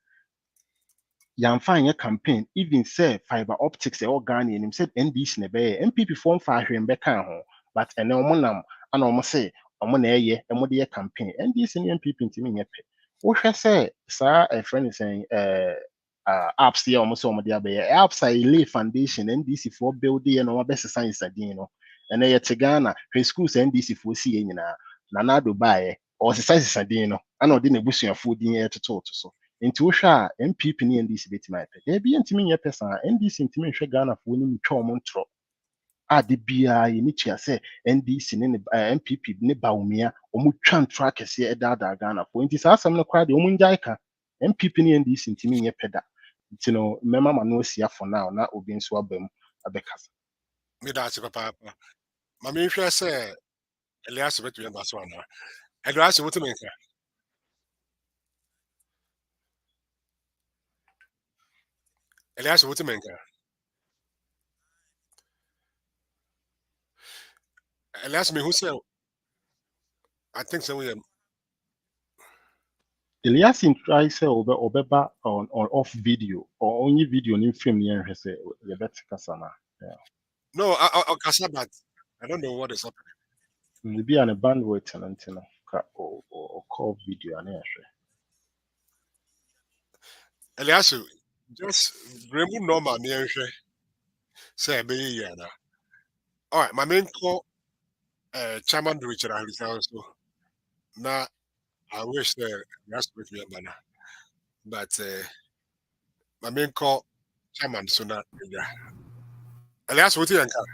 yɛamfa nyɛ campaign even sɛ fiber optics ɛwɔ Ghana anim sɛ NDC na ɛbɛyɛ MPP foɔ mfa ahwɛ mbɛka ho but ɛnɛ ɔmo nam ana ɔmo sɛ ɔmo na ɛyɛ ɔmo de yɛ campaign NDC ne MPP ntimi nyɛ pɛ wohwɛ sɛ saa ɛfrɛ ne sɛn apps yɛ ɔmo sɛ ɔmo de abɛyɛ apps a ɛlay foundation NDC foɔ build yɛ na ɔmo abɛsesa nsadin no ɛnɛ yɛte Ghana hwɛ schools NDC foɔ si yɛ nyinaa Nanado baayɛ ɔsesa din no ana ɔde n'abusuafoɔ din ɛtoto so nti wohwɛ a MPP ne NDC betumi ayɛ pɛ ebi ntumi nyɛ pɛ saa NDC ntumi nhwɛ Ghana foɔ no mu twɛ ɔmo ntorɔ a de biara yɛ ne tua sɛ NDC ne MPP ne Bawumia ɔmo twa ntorɔ akɛseɛ ɛdaadaa Ghana foɔ nti saa asɛm no koraa deɛ ɔmo ngyae ka MPP ne NDC ntumi nyɛ pɛ da nti no mɛma ma no asia for now na obi nso aba mu abɛkasa meda ase papaapa ma menhwɛ sɛ Elias bɛtumi aba so anaa Elias wotumi nka Elias wotumi nka Elias mehu sɛ I think so we Elias try sɛ ɔbɛba on off video or only video ne film ne yɛnhwɛ sɛ yɛbɛte kasa na no I kasa but I don't know what is happening maybe an bandwidth no nti no ka or call video ne yɛhwɛ Elias just remove normal ne yɛnhwɛ sɛ ɛbɛyɛ yie ana all right my main call chairman Richard Harrison so na I wish that Elias would be a banner but my main call chairman so na Elias wotumi nka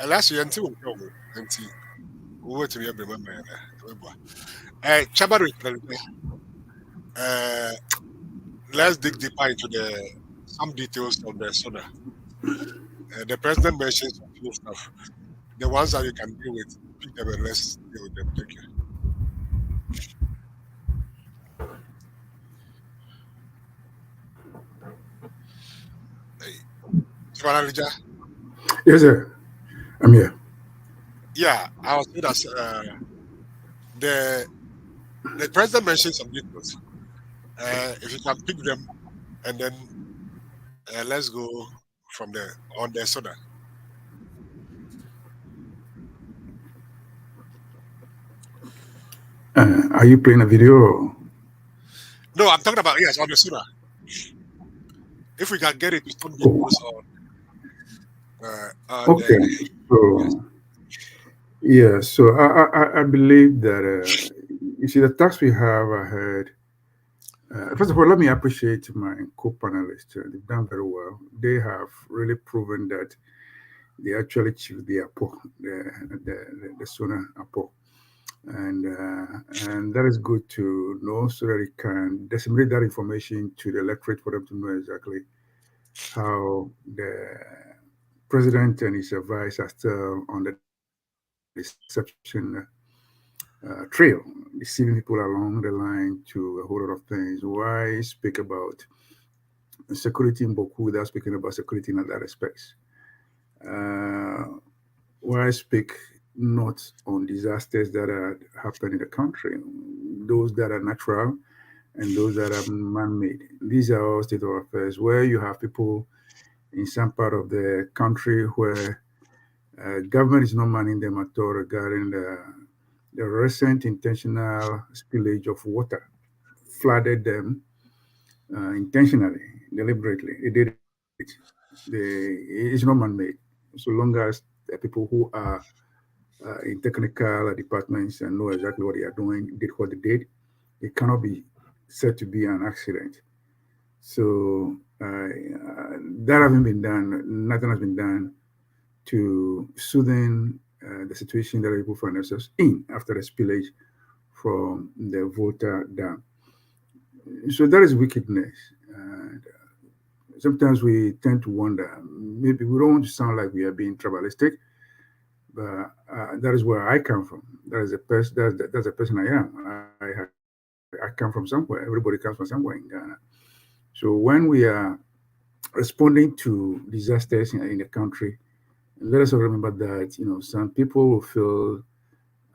Elias yɛnti wo nka wo nti wotumi abrɛma ma ɛbɛboa chairman Richard let's dig deeper into some details of the SONA. The president mentioned some few stuff. The ones that you can deal with, pick them and let's deal with them. Thank you. Yes, sir. I'm here. Yeah, I was saying that the president mentioned some details. If you can pick them and then let's go from there on the SONA. Are you playing a video? No, I'm talking about, yes, on the SONA. If we can get it to some videos on the Okay. yes. So, yeah, so I believe that, you see, the task we have ahead. First of all, let me appreciate my co-panelists. They've done very well. They have really proven that they actually achieved the APO, the SONA APO. And that is good to know so that it can disseminate that information to the electorate for them to know exactly how the president and his advice are still on the deception trail, deceiving people along the line to a whole lot of things. Why speak about security in Boku without speaking about security in other aspects? Uh, why speak not on disasters that are happening in the country, those that are natural and those that are man-made? These are all state of affairs where you have people in some part of the country where government is not manning them at all regarding the recent intentional spillage of water, flooded them intentionally, deliberately. They did it. It's not man-made. So long as the people who are in technical departments and know exactly what they are doing, did what they did, it cannot be said to be an accident. So that having been done, nothing has been done to soothen the situation that people find themselves in after the spillage from the Volta Dam. So that is wickedness. And sometimes we tend to wonder, maybe we don't want to sound like we are being tribalistic, but that is where I come from. That is a person. That's a person I am. I come from somewhere. Everybody comes from somewhere in Ghana. So when we are responding to disasters in the country, let us remember that some people will feel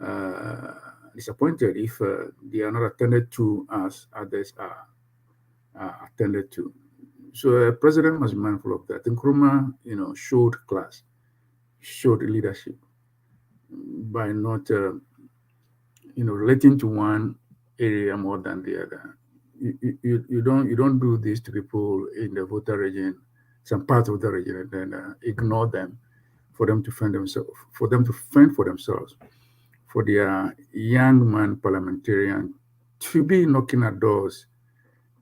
uh, disappointed if they are not attended to as others are attended to. So a president must be mindful of that. Nkrumah, showed class, showed leadership by not, relating to one area more than the other. You don't do this to people in the Volta region, some part of the region, and then ignore them for them to fend for themselves, for their young man parliamentarian to be knocking at doors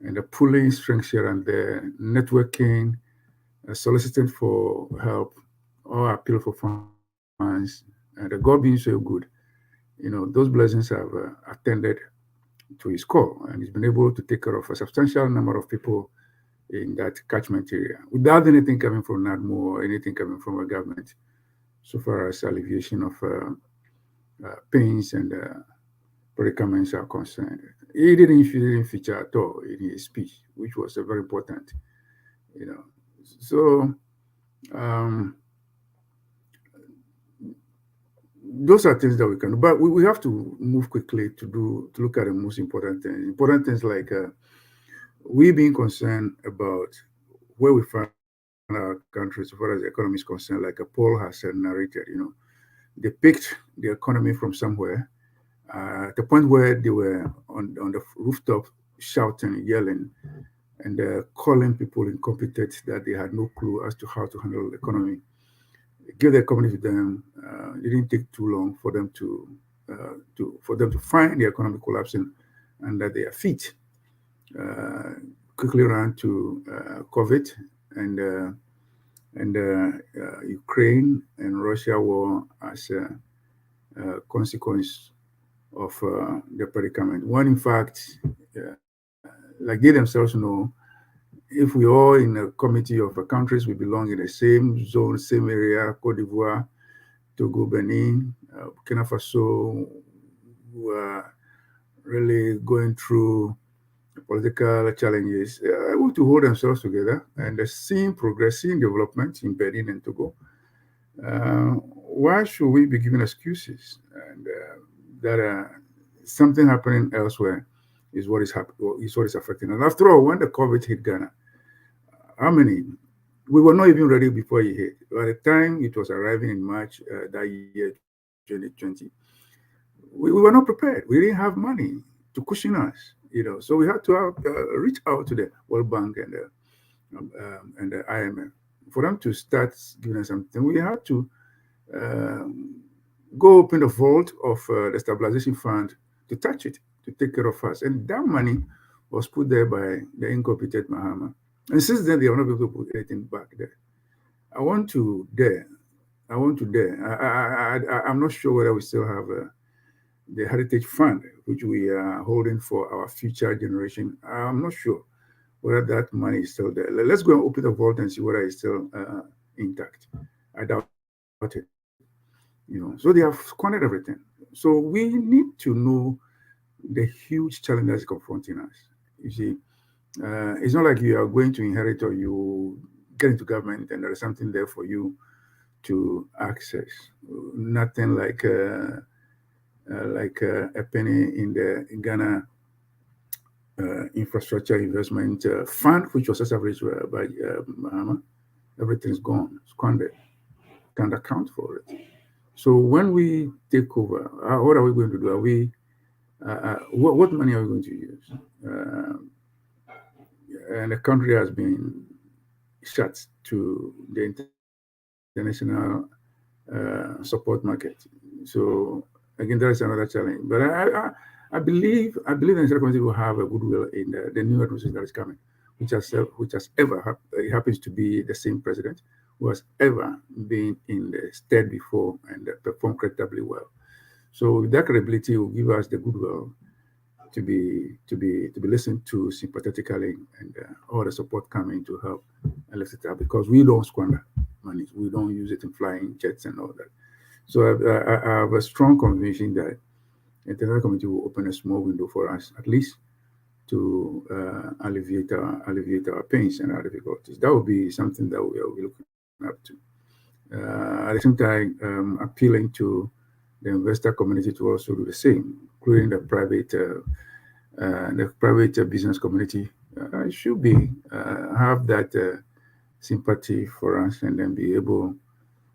and pulling strings here and there, networking, soliciting for help or appeal for funds, and God being so good, those blessings have attended to his call, and he's been able to take care of a substantial number of people in that catchment area without anything coming from NADMO or anything coming from a government, so far as alleviation of pains and predicaments are concerned. He didn't feature at all in his speech, which was very important. You know, so um, those are things that we can do, but we have to move quickly to look at the most important things. Important things like we being concerned about where we find our country as far as the economy is concerned, like Paul has narrated. They picked the economy from somewhere at the point where they were on the rooftop shouting, yelling, and calling people incompetent that they had no clue as to how to handle the economy. Give the economy to them. It didn't take too long for them to find the economy collapsing under their feet. Uh, Quickly ran to COVID and Ukraine and Russia war as a consequence of the predicament. When in fact, like they themselves know, if we all in a committee of countries, we belong in the same zone, same area, Cote d'Ivoire, Togo, Benin, Burkina Faso, who are really going through political challenges, able to hold themselves together and seeing progress, seeing development in Benin and Togo. Why should we be giving excuses and that something happening elsewhere is what is affecting us? After all, when the COVID hit Ghana, how many? We were not even ready before it hit. By the time it was arriving in March that year, 2020, we were not prepared. We didn't have money to cushion us, So we had to reach out to the World Bank and the IMF for them to start giving us something. We had to go open the vault of the stabilization fund to touch it, to take care of us. And that money was put there by the incompetent Mahama. And since then, they are not able to put anything back there. I'm not sure whether we still have the Heritage Fund, which we are holding for our future generation. I'm not sure whether that money is still there. Let's go and open the vault and see whether it's still intact. I doubt it. So they have squandered everything. So we need to know the huge challenge that's confronting us. You see, it's not like you are going to inherit or you get into government and there is something there for you to access. Nothing like a penny in the Ghana infrastructure investment fund, which was established by Mahama. Everything is gone, squandered. Can't account for it. So when we take over, what are we going to do? Are we what money are we going to use? And the country has been shut to the international support market. So again, that is another challenge. But I believe the international community will have a goodwill in the new administration that is coming, which has ever it happens to be the same president who has ever been in the stead before and performed creditably well. So that credibility will give us the goodwill to be listened to sympathetically, and all the support coming to help and lift it up, because we don't squander money. We don't use it in flying jets and all that. So I have a strong conviction that the international community will open a small window for us, at least to alleviate our pains and our difficulties. That would be something that we will be looking up to. At the same time, appealing to the investor community to also do the same, including the private business community. Should be have that sympathy for us, and then be able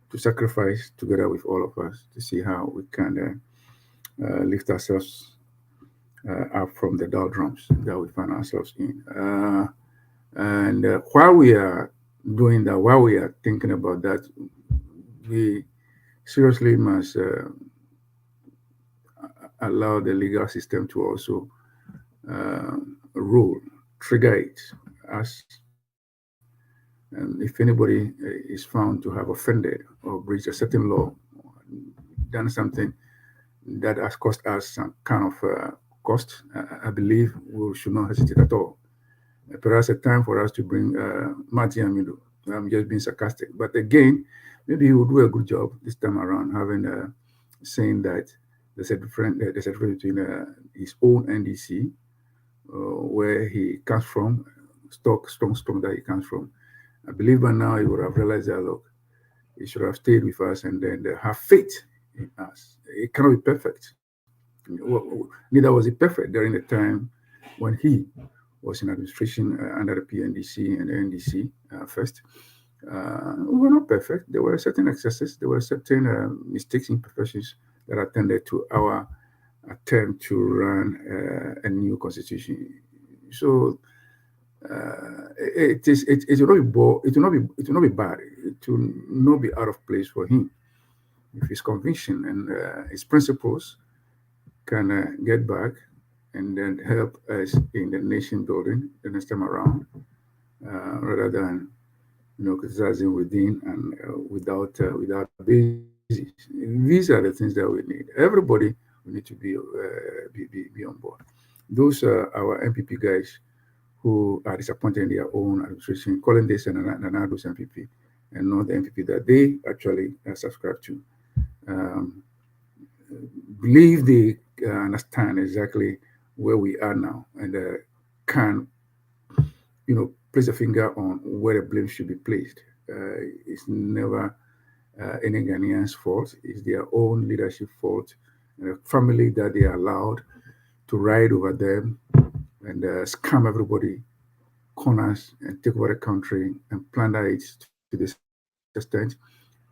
to sacrifice together with all of us to see how we can lift ourselves up from the doldrums that we find ourselves in. And while we are doing that, while we are thinking about that, we seriously must allow the legal system to also trigger it. As if anybody is found to have offended or breached a certain law, done something that has cost us some kind of cost, I believe we should not hesitate at all. Perhaps a time for us to bring Marty Amido. I'm just being sarcastic, but again, maybe he will do a good job this time around, having saying that there's a difference between his own NDC, where he comes from, strong that he comes from. I believe by now he would have realized that, look, he should have stayed with us and then have faith in us. It cannot be perfect. Neither was it perfect during the time when he was in administration under the PNDC and the NDC first. We were not perfect. There were certain excesses. There were certain mistakes, imperfections that attended to our attempt to run a new constitution. So it will not be bad. It will not be out of place for him if his conviction and his principles can get back and then help us in the nation building the next time around, rather than criticizing within and without basis. These are the things that we need. Everybody will need to be on board. Those are our MPP guys who are disappointed in their own administration, calling this an Nanado's MPP and not the MPP that they actually subscribe to. Believe they understand exactly where we are now, and can place a finger on where the blame should be placed. It's never any Ghanaian's fault. It's their own leadership fault, and a family that they allowed to ride over them and scam everybody, corners, and take over the country and plunder it to this extent.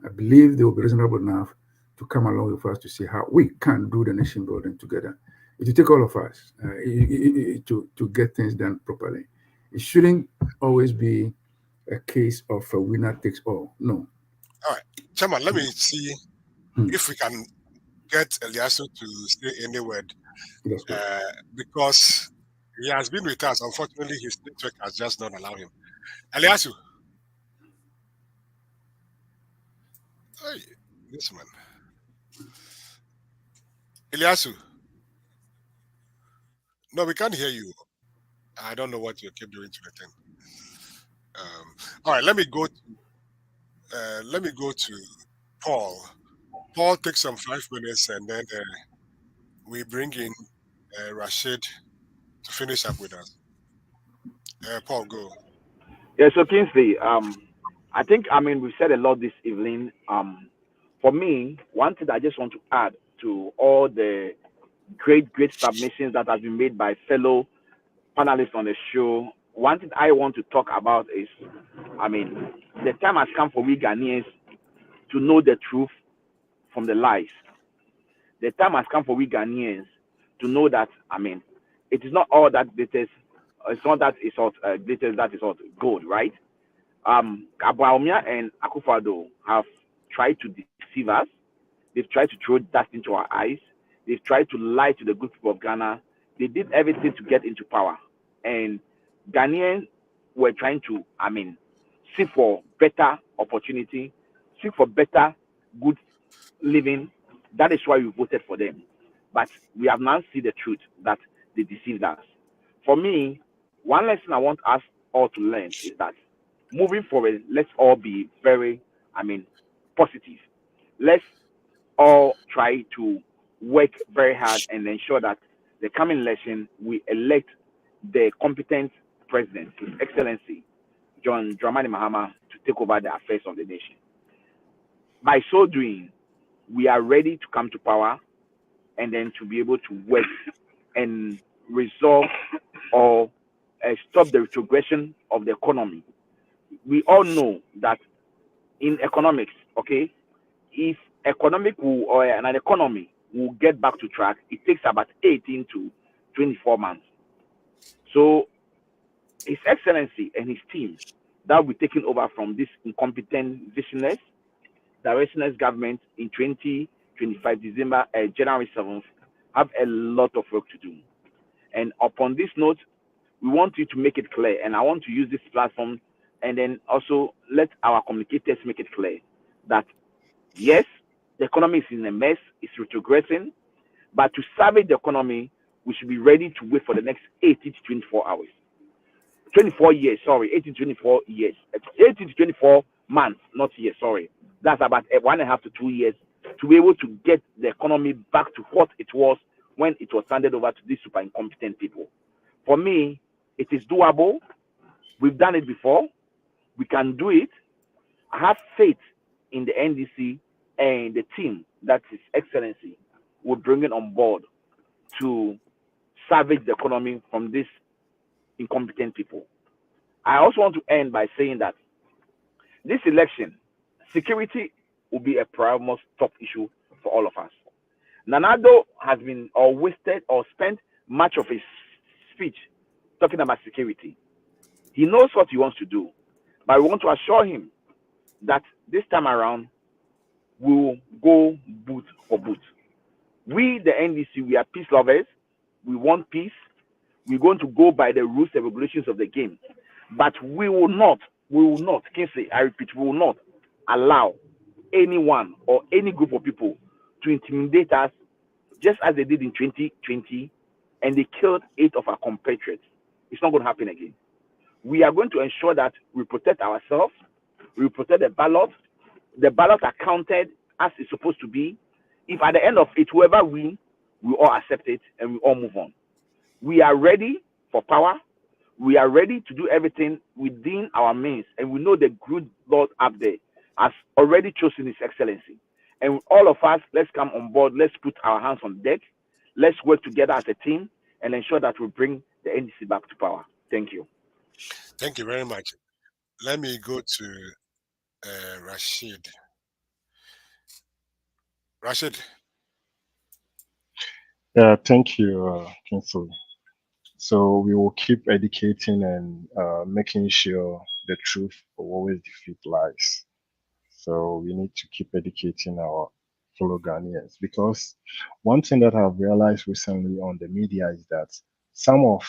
I believe they will be reasonable enough to to come along with us to see how we can do the nation building together. It will take all of us to get things done properly. It shouldn't always be a case of a winner takes all. No. All right, Chairman, let me see if we can get Eliasu to say any word, because he has been with us. Unfortunately, his network has just not allowed him. Eliasu. Hey, this man. Eliasu. No, we can't hear you. I don't know what you keep doing to the thing. All right, let me go to Paul. Paul takes some 5 minutes, and then we bring in Rashid to finish up with us. Paul, go. Yeah, so Kingsley, I think we said a lot this evening. For me, one thing I just want to add to all the great submissions that have been made by fellow panelists on the show. One thing I want to talk about is, the time has come for we Ghanaians to know the truth from the lies. The time has come for we Ghanaians to know that, it is not all that glitters. It's not that it's all glitters that is all gold, right? Abrahamia and Akufo-Addo have tried to deceive us. They've tried to throw dust into our eyes. They've tried to lie to the good people of Ghana. They did everything to get into power. And Ghanaians were trying to, seek for better opportunity, seek for better, good living. That is why we voted for them. But we have now seen the truth that they deceived us. For me, one lesson I want us all to learn is that moving forward, let's all be very, positive. Let's all try to work very hard and ensure that the coming election we elect the competent president, His Excellency John Dramani Mahama, to take over the affairs of the nation. By so doing, we are ready to come to power and then to be able to work and resolve or stop the retrogression of the economy. We all know that in economics, okay, if an economy will get back to track, it takes about 18 to 24 months. So His Excellency and his team that will be taking over from this incompetent visionless, directionless government in 2025 December, January 7th, have a lot of work to do. And upon this note, we want you to make it clear, and I want to use this platform and then also let our communicators make it clear that yes, the economy is in a mess, it's retrogressing, but to salvage the economy, we should be ready to wait for the next 18 to 24 hours. 24 years, sorry, 18 to 24 years. 18 to 24 months, not years, sorry. That's about 1.5 to 2 years to be able to get the economy back to what it was when it was handed over to these super incompetent people. For me, it is doable. We've done it before. We can do it. I have faith in the NDC and the team that His Excellency will bring it on board to salvage the economy from these incompetent people. I also want to end by saying that this election, security will be a paramount top issue for all of us. Nana-Addo has been wasted or spent much of his speech talking about security. He knows what he wants to do, but we want to assure him that this time around we will go boot for boot. We, the NDC, we are peace lovers. We want peace. We're going to go by the rules and regulations of the game. But we will not, Kingsley, I repeat, we will not allow anyone or any group of people to intimidate us just as they did in 2020 and they killed 8 of our compatriots. It's not going to happen again. We are going to ensure that we protect ourselves, we protect the ballot. The ballots are counted as it's supposed to be. If at the end of it, whoever wins, we all accept it and we all move on. We are ready for power. We are ready to do everything within our means. And we know the good Lord up there has already chosen His Excellency. And all of us, let's come on board. Let's put our hands on deck. Let's work together as a team and ensure that we bring the NDC back to power. Thank you. Thank you very much. Let me go to Rashid. Rashid. Yeah, thank you, Kingsley. So we will keep educating and making sure the truth will always defeat lies. So we need to keep educating our fellow Ghanaians, because one thing that I've realized recently on the media is that some of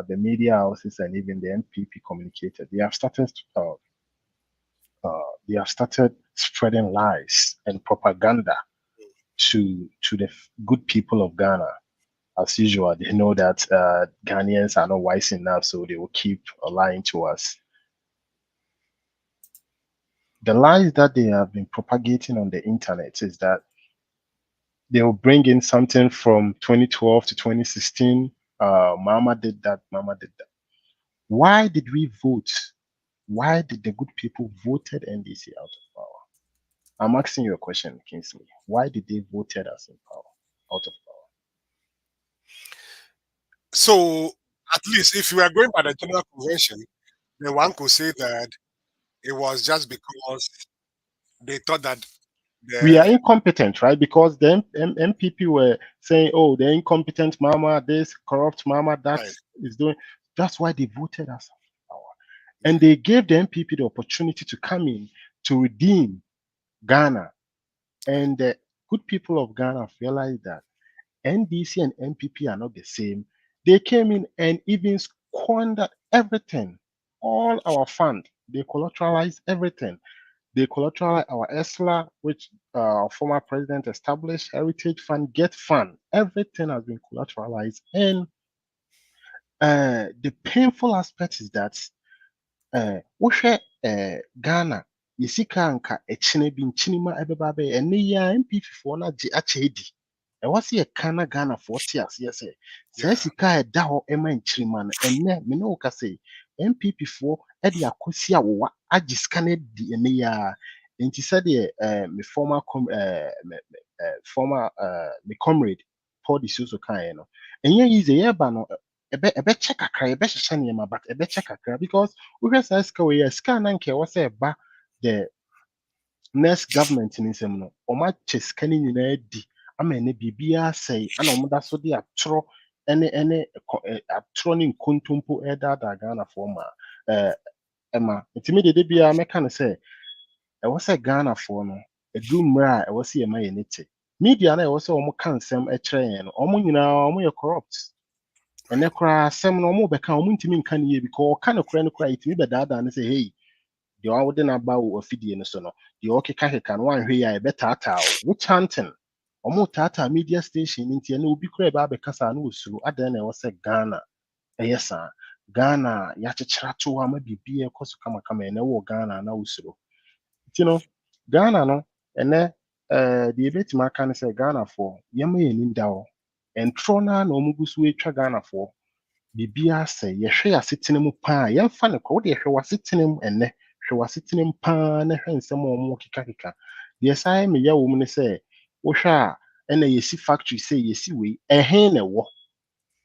the media houses and even the NPP communicated, they have started spreading lies and propaganda to the good people of Ghana. As usual, they know that Ghanaians are not wise enough, so they will keep lying to us. The lies that they have been propagating on the internet is that they will bring in something from 2012 to 2016. Mama did that, Mama did that. Why did we vote? Why did the good people voted NDC out of power? I'm asking you a question, Kingsley. Why did they voted us in power, out of power? So at least if you are going by the general convention, then one could say that it was just because they thought that We are incompetent, right? Because the MPP were saying, "Oh, the incompetent Mama, this corrupt Mama, that is doing." That's why they voted us out of power, and they gave the MPP the opportunity to come in to redeem Ghana. And the good people of Ghana have realized that NDC and MPP are not the same. They came in and even squandered everything, all our fund. They collateralized everything. They collateralized our ESLA, which our former president established, Heritage Fund, Get Fund. Everything has been collateralized. And the painful aspect is that wohwɛ Ghana yɛsika anka ɛkyene bi nkyene ma ɛbɛba bɛyɛ ɛnɛ yi a MPP foɔ no agye akyɛ adi ɛwɔ sɛ yɛka na Ghanafoɔ te aseɛ sɛ saa sika a ɛda hɔ ɛma nkyirima no ɛnɛ me ne wo ka sɛ MPP foɔ ɛde akɔsi awowa agye sika no adi ɛnɛ yi a nti sɛdeɛ me former me comrade Paul de Suso kaeɛ no ɛnyɛ easy yɛreba no ɛbɛkyɛ kakra yɛbɛhyehyɛ nneɛma but ɛbɛkyɛ kakra because wohwɛ saa sika wei a sika na nka ɛwɔ sɛ ɛba the next government ne nsam no ɔmo akyɛ sika no nyinaa di ama ɛnɛ biribiara sɛe ana ɔmo da so de atorɔ ɛne atorɔ ne nkontompo ɛdaadaa Ghanafoɔ ma ɛma nti me dede biara mɛka no sɛ ɛwɔ sɛ Ghanafoɔ no ɛduru mmerɛ a ɛwɔ sɛ yɛma yɛn ti media na ɛwɔ sɛ ɔmo ka nsɛm ɛkyerɛ yɛn no ɔmo nyinaa ɔmo yɛ corrupt ɛnɛ koraa asɛm no ɔmo bɛka ɔmo ntumi nka ne yie because ɔka no koraa no koraa yɛtumi bɛdaadaa no sɛ hey deɛ ɔwode n'aba wɔ afidie no so no deɛ ɔkeka no wanhwɛ yi a yɛbɛtaataa wo witch hunting ɔmo taataa media station nti ɛnɛ obi koraa ɛbɛ abɛkasa no wɔsuro adan na ɛwɔ sɛ Ghana ɛyɛ saa Ghana yɛakyekyere ato hɔ ama biribiara ɛkɔ so kamakama ɛnɛ wɔ Ghana na wɔsuro nti no Ghana no ɛnɛ deɛ yɛbɛtumi aka no sɛ Ghanafoɔ yɛma yɛn anim da hɔ ɛntorɔ naa na ɔmo gu so atwa Ghanafoɔ biribiara sɛ yɛhwɛ yɛasetena mu paa yɛmfa no kɔ wode yɛhwɛ w'asetena mu ɛnɛ hwɛ w'asetena mu paa na hwɛ nsɛm a ɔmo kekakeka deɛ saa yɛ meyɛ wɔ mu ne sɛ wohwɛ a ɛna yɛsi factory sɛ yɛsi wei ɛhe na ɛwɔ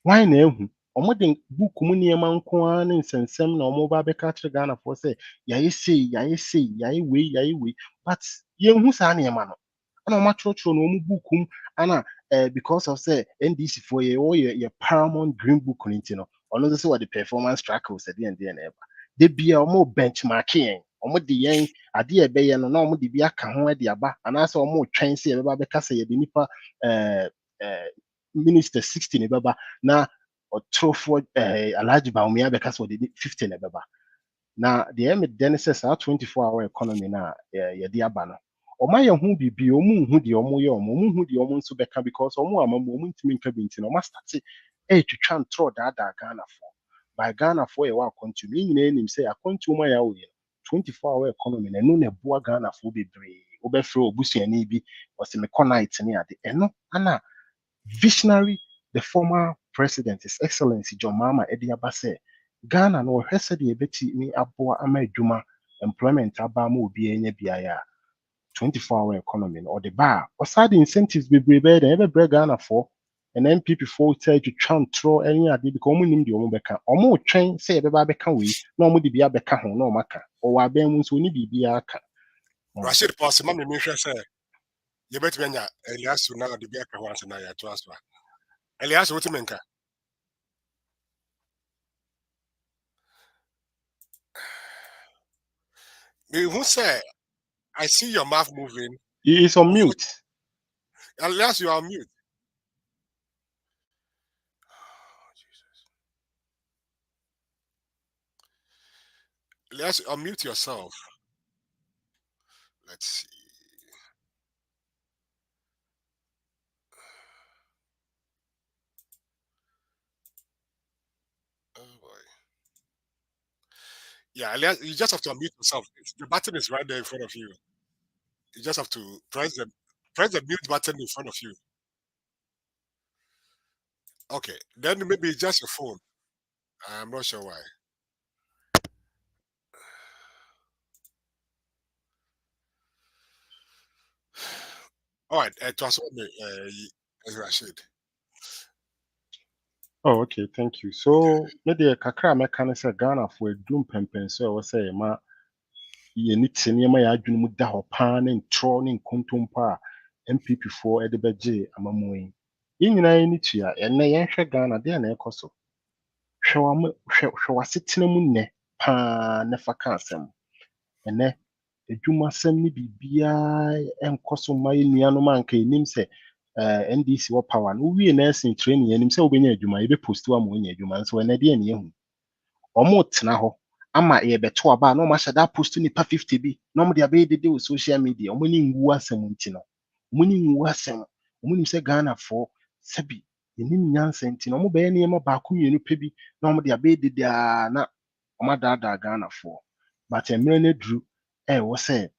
wan na ehu ɔmo de buku mu nneɛma nko ara ne nsɛnsɛm na ɔmo ba bɛka kyerɛ Ghanafoɔ sɛ yɛayɛ sei yɛayɛ wei but yɛnhu saa nneɛma no ana ɔmo atwerɛtwerɛ no ɔmo buku mu ana because of say NDC for your Paramount Green Book nti no ɔno nso sɛ wɔde performance track sɛ deɛ na ɛba de bia ɔmo benchmark yɛn ɔmo de yɛn adeɛ ɛbɛyɛ no na ɔmo de bi aka ho de aba anaasɛ ɔmo twɛn sɛ yɛbɛba bɛka sɛ yɛde nipa minister 60 ne bɛba na ɔtorofoɔ Alhaji Bawumia bɛka sɛ ɔde 50 ne bɛba na deɛ ɛmɛ dɛ ne sɛ saa 24-hour economy na yɛde aba no ɔmo ayɛ ho bibi ɔmo nhu deɛ ɔmo yɛ ɔmo nhu deɛ ɔmo nso bɛka because ɔmo ama mu ɔmo ntumi nka bi nti na ɔmo astate ɛretwitwa ntorɔ daadaa Ghanafoɔ by Ghanafoɔ yɛ wɔ akɔntu mi nyinaa anim sɛ akɔntu mu ayɛ awo yɛ 24-hour economy na ɛno na ɛboa Ghanafoɔ bebree wobɛfrɛ obusuani bi ɔsɛ mekɔ night ne ade ɛno ana visionary the former president his excellency John Mahama ɛde aba sɛ Ghana no ɔhwɛ sɛdeɛ ɛbɛtumi aboa ama adwuma employment aba ama obiara nya biara 24-hour economy or the bar or side incentives be brave and ever break Ghana for an MPP for tell you try and throw any idea because in the omobeka or more train say everybody can we no more the be abeka no maka or wa ben so ni be aka Rashid Pastor me hwɛ sɛ You bet me, Elias, now the back once and I transfer. Elias, what you mean? Who say? I see your mouth moving. He is on mute. Elias, you are on mute. Elias, unmute yourself. Let's see. Oh boy. Yeah, Elias, you just have to unmute yourself. The button is right there in front of you. You just have to press the mute button in front of you. Okay, then maybe it's just your phone. I'm not sure why. All right, to us Rashid. Oh, okay, thank you. So, maybe a kakra mechanism Ghana for a doom pempen, so I was saying, ma, ye need to near my adjun with the hopan and troning kuntumpa, MPP for Edebaje, Amamoy. In I need to ya, and I answer Ghana, dear Necoso. Show was sitting a moon, pa, never cancel. And ne, a juma send me be and coso my niano man came say. NDC wɔ power no wie nursing training anim sɛ wobɛnya adwuma yɛbɛpost wo ama wonya adwuma nso ɛnɛ deɛ ne yɛhu ɔmo tena hɔ ama yɛbɛto aba na ɔmo ahyɛ da post nipa 50 bi na ɔmo de abɛyɛdede wɔ social media ɔmo ne ngu asɛm nti no ɔmo ne ngu asɛm ɔmo nim sɛ Ghanafoɔ sɛbi yɛnim nyansa nti no ɔmo bɛyɛ nneɛma baako mmienu pɛ bi na ɔmo de abɛyɛdede a na ɔmo adaadaa Ghanafoɔ but mmerɛ no aduru ɛwɔ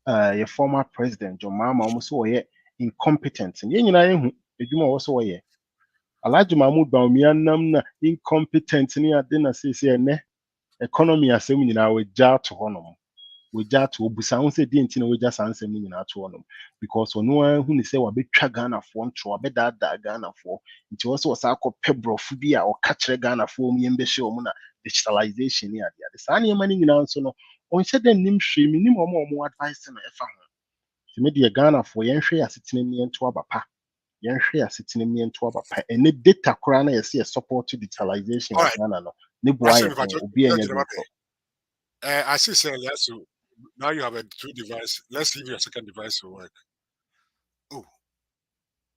sɛ your former president John Mahama almost wɔyɛ incompetent yɛn nyinaa yɛhu adwuma a ɔwɔ so wɔyɛ Alhaji Mahmood Bawumia nam na incompetent ne ade na sɛsɛ ɛnɛ economy asɛm nyinaa wɔgya ato hɔnom wɔgya ato obusa ho sɛ deɛ nti na wɔgya saa nsɛm no nyinaa ato hɔnom because ɔno ara hu ne sɛ wabɛtwa Ghanafoɔ ntoro wabɛdaadaa Ghanafoɔ nti wɔ sɛ wɔsa akɔpɛ borɔfo bi a ɔka kyerɛ Ghanafoɔ mu yɛmbɛhyɛ wɔn na digitalization ne adeade saa nneɛma no nyinaa nso no ɔnhyɛ dɛ nnim hwee mi nim ɔmo advice na ɛfa ho tumi deɛ Ghanafoɔ yɛnhwɛ asetena mu yɛnto aba pa yɛnhwɛ asetena mu yɛnto aba pa ɛne data koraa na yɛsɛ yɛ support digitalization All wɔ right, Ghana no ne boa Rashid, yɛ ho obi anya bi nkɔ I see, sir, Elias, so now you have a two device. Let's see if your second device will work. Oh,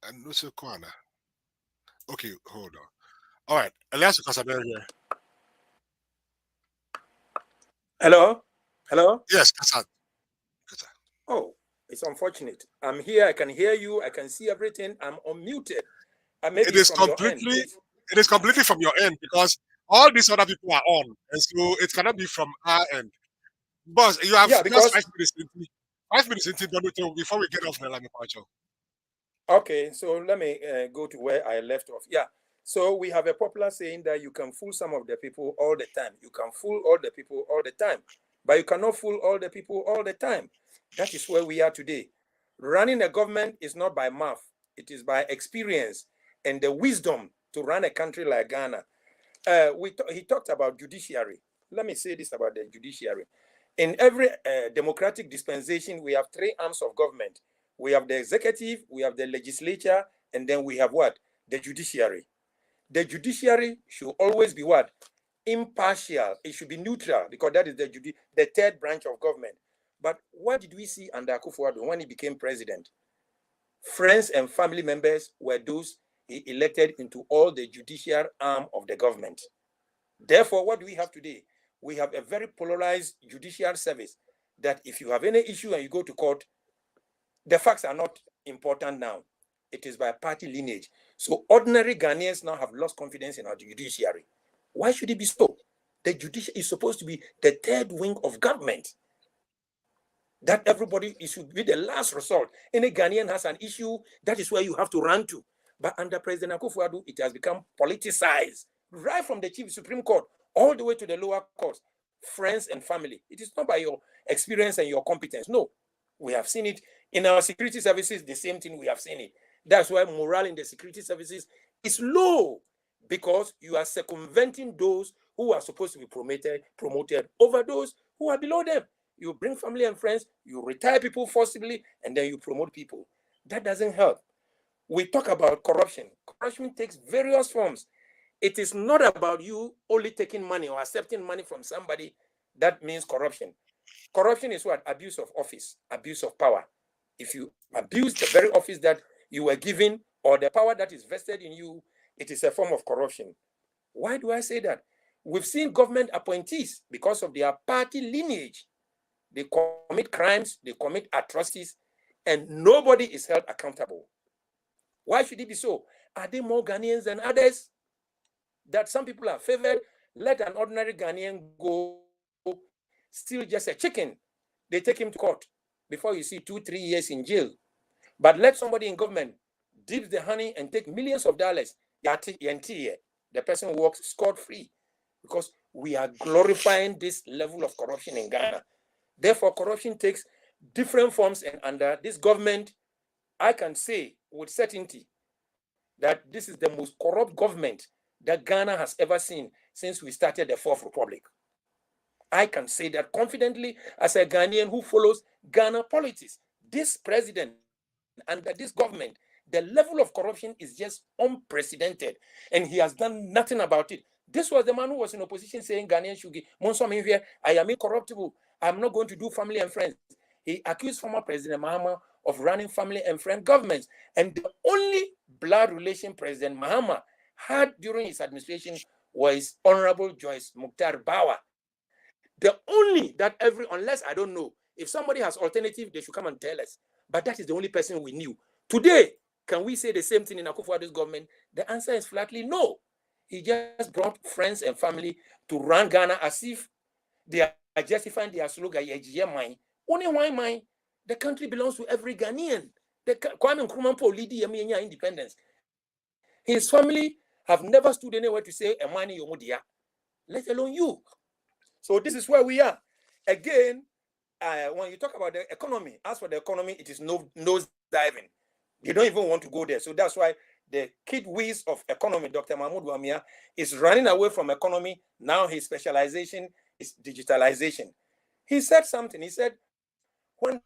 and no so corner. Okay, hold on. All right, Elias, because I'm here. Hello? Hello? Yes, Kasa. Oh, it's unfortunate. I'm here. I can hear you. I can see everything. I'm unmuted. Maybe It is from your end. completely. It is completely from your end because all these other people are on, and so it cannot be from our end. Boss, you have just 5 minutes. 5 minutes into before we get off the line, Okay, so let me go to where I left off. Yeah. So we have a popular saying that you can fool some of the people all the time. You can fool all the people all the time, but you cannot fool all the people all the time. That is where we are today. Running a government is not by mouth. It is by experience and the wisdom to run a country like Ghana. He talked about judiciary. Let me say this about the judiciary. In every democratic dispensation, we have three arms of government. We have the executive, we have the legislature, and then we have what? The judiciary. The judiciary should always be what? Impartial. It should be neutral because that is the third branch of government. But what did we see under Akufo-Addo when he became president? Friends and family members were those he elected into all the judicial arm of the government. Therefore, what do we have today? We have a very polarized judicial service that if you have any issue and you go to court, the facts are not important now. It is by party lineage. So ordinary Ghanaians now have lost confidence in our judiciary. Why should it be so? The judiciary is supposed to be the third wing of government. That everybody, it should be the last resort. Any Ghanaian has an issue, that is where you have to run to. But under President Akufo-Addo, it has become politicized, right from the Chief Supreme Court all the way to the lower courts, friends and family. It is not by your experience and your competence. No, we have seen it in our security services, the same thing we have seen it. That's why morale in the security services is low, because you are circumventing those who are supposed to be promoted over those who are below them. You bring family and friends, you retire people forcibly, and then you promote people. That doesn't help. We talk about corruption. Corruption takes various forms. It is not about you only taking money or accepting money from somebody. That means corruption. Corruption is what? Abuse of office, abuse of power. If you abuse the very office that you were given or the power that is vested in you, it is a form of corruption. Why do I say that? We've seen government appointees, because of their party lineage, they commit crimes, they commit atrocities, and nobody is held accountable. Why should it be so? Are they more Ghanaians than others? That some people are favored? Let an ordinary Ghanaian go steal just a chicken. They take him to court. Before you see 2-3 years in jail. But let somebody in government dip the honey and take millions of dollars. The person walks scot-free, because we are glorifying this level of corruption in Ghana. Therefore, corruption takes different forms, and under this government, I can say with certainty that this is the most corrupt government that Ghana has ever seen since we started the Fourth Republic. I can say that confidently as a Ghanaian who follows Ghana politics. This president under this government, the level of corruption is just unprecedented, and he has done nothing about it. This was the man who was in opposition saying Ghanaians should give, I am incorruptible. I'm not going to do family and friends. He accused former President Mahama of running family and friend governments. And the only blood relation President Mahama had during his administration was Honorable Joyce Mukhtar Bawa. The only that unless I don't know, if somebody has alternative, they should come and tell us. But that is the only person we knew. Today, can we say the same thing in Akufo-Addo's government? The answer is flatly no. He just brought friends and family to run Ghana as if they are justifying their slogan, only why mine? The country belongs to every Ghanaian. Kwame Nkrumah leading independence. His family have never stood anywhere to say a money yomudia, let alone you. So this is where we are. Again, when you talk about the economy, as for the economy, it is nose diving. You don't even want to go there. So that's why the kid whiz of economy, Dr. Mahmoud Wamia, is running away from economy. Now his specialization is digitalization. He said something. He said, when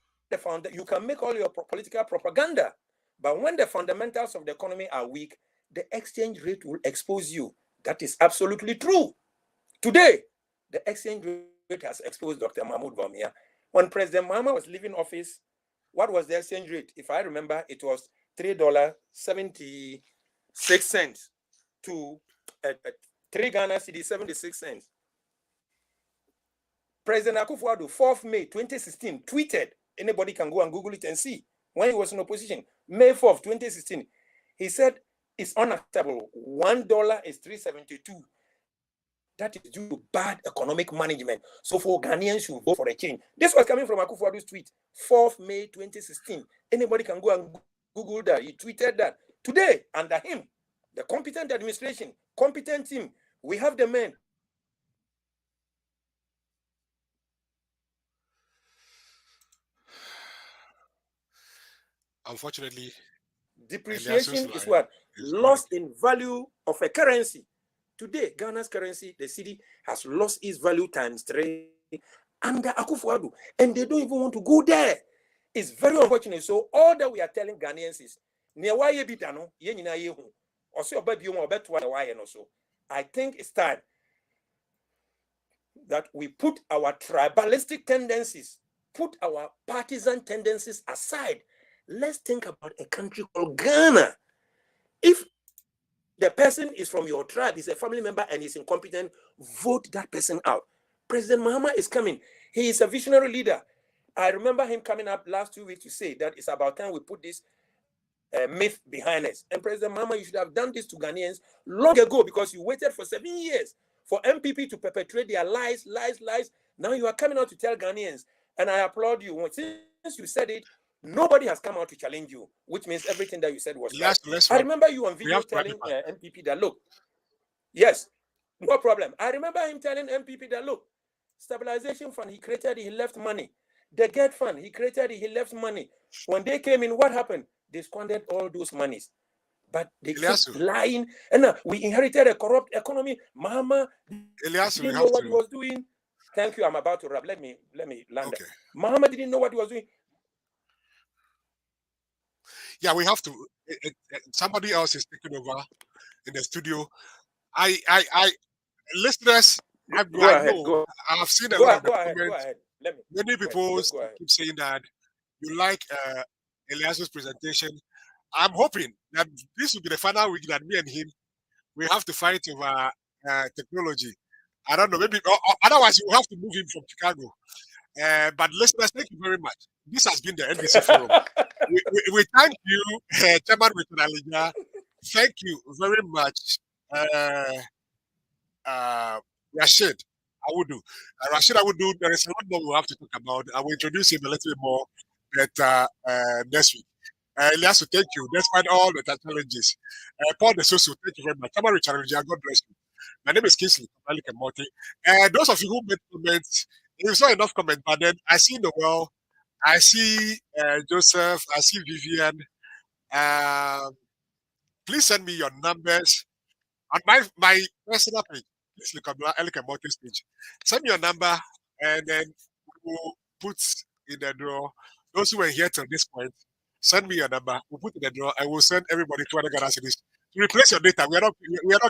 you can make all your political propaganda, but when the fundamentals of the economy are weak, the exchange rate will expose you. That is absolutely true. Today, the exchange rate has exposed Dr. Mahmoud Wamia. When President Mahama was leaving office, what was the exchange rate? If I remember, it was $3.76 to 3 Ghana cedi 76 cents. President Akufo-Addo, 4th May 2016, tweeted, anybody can go and Google it and see, when he was in opposition, May 4th, 2016, he said, it's unacceptable. $1 is 3.72. That is due to bad economic management. So for Ghanaians should vote for a change. This was coming from Akufo-Addo's tweet, 4th May 2016. Anybody can go and Google that. He tweeted that. Today, under him, the competent administration, competent team, we have the men. Unfortunately, depreciation is what? Loss in value of a currency. Today, Ghana's currency, the cedi, has lost its value times3 under Akufo-Addo, and they don't even want to go there. It's very unfortunate. So all that we are telling Ghanaians is, I think it's time that we put our tribalistic tendencies, put our partisan tendencies aside. Let's think about a country called Ghana. If the person is from your tribe, is a family member, and is incompetent, vote that person out. President Mahama is coming. He is a visionary leader. I remember him coming up last 2 weeks to say that it's about time we put this myth behind us. And President Mahama, you should have done this to Ghanaians long ago, because you waited for 7 years for MPP to perpetrate their lies. Now you are coming out to tell Ghanaians, and I applaud you. Since you said it, nobody has come out to challenge you, which means everything that you said was right. I remember you on video telling MPP that, look, yes, no problem. I remember him telling MPP that, look, stabilization fund, he created it, he left money. The GET fund, he created it, he left money. When they came in, what happened? They squandered all those monies. But they keep lying. And we inherited a corrupt economy. Mahama didn't know what he was doing. Thank you. I'm about to wrap. Let me land. Okay. Muhammad didn't know what he was doing. Yeah, we have to. Somebody else is taking over in the studio. Listeners, I know I've seen a lot of the comments. Go ahead. Many people keep saying that you like Elias's presentation. I'm hoping that this will be the final week that me and him we have to fight over technology. I don't know, maybe otherwise you will have to move him from Chicago. But listeners, thank you very much. This has been the NDC Forum. we thank you, Chairman Richard. Thank you very much, Rashid. Rashid Awudu, there is a lot more we have to talk about. I will introduce him a little bit more better next week. Elias, thank you. Despite all the challenges. Paul De Soso, thank you very much. Chairman Richard, God bless you. My name is KINGSLEY, MORTEY. Those of you who made comments, it was not enough comment, but then I see Noel, I see Joseph, I see Vivian. Please send me your numbers on my personal page. Please look at MORTEY's page. Send me your number, and then we'll put in the draw. Those who were here till this point, send me your number. We'll put in the draw. I will send everybody 200 Ghana cedis to replace your data. We are not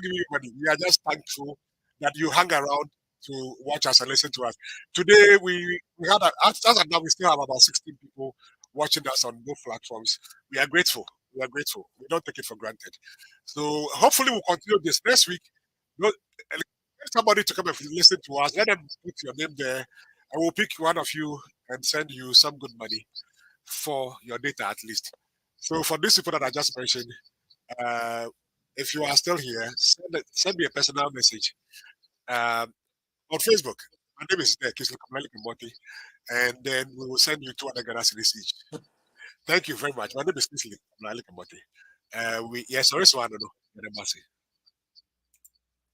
giving you money. We are just thankful that you hang around to watch us and listen to us. Today we had as of now we still have about 16 people watching us on both platforms. We are grateful. We are grateful. We don't take it for granted. So hopefully we'll continue this next week. Get somebody to come and listen to us. Let them put your name there. I will pick one of you and send you some good money for your data at least. So for these people that I just mentioned, if you are still here, send me a personal message on Facebook. My name is KINGSLEY MORTEY, and then we will send you 200 Ghana cedis each. Thank you very much. My name is KINGSLEY MORTEY. Yes, sorry, so I don't know.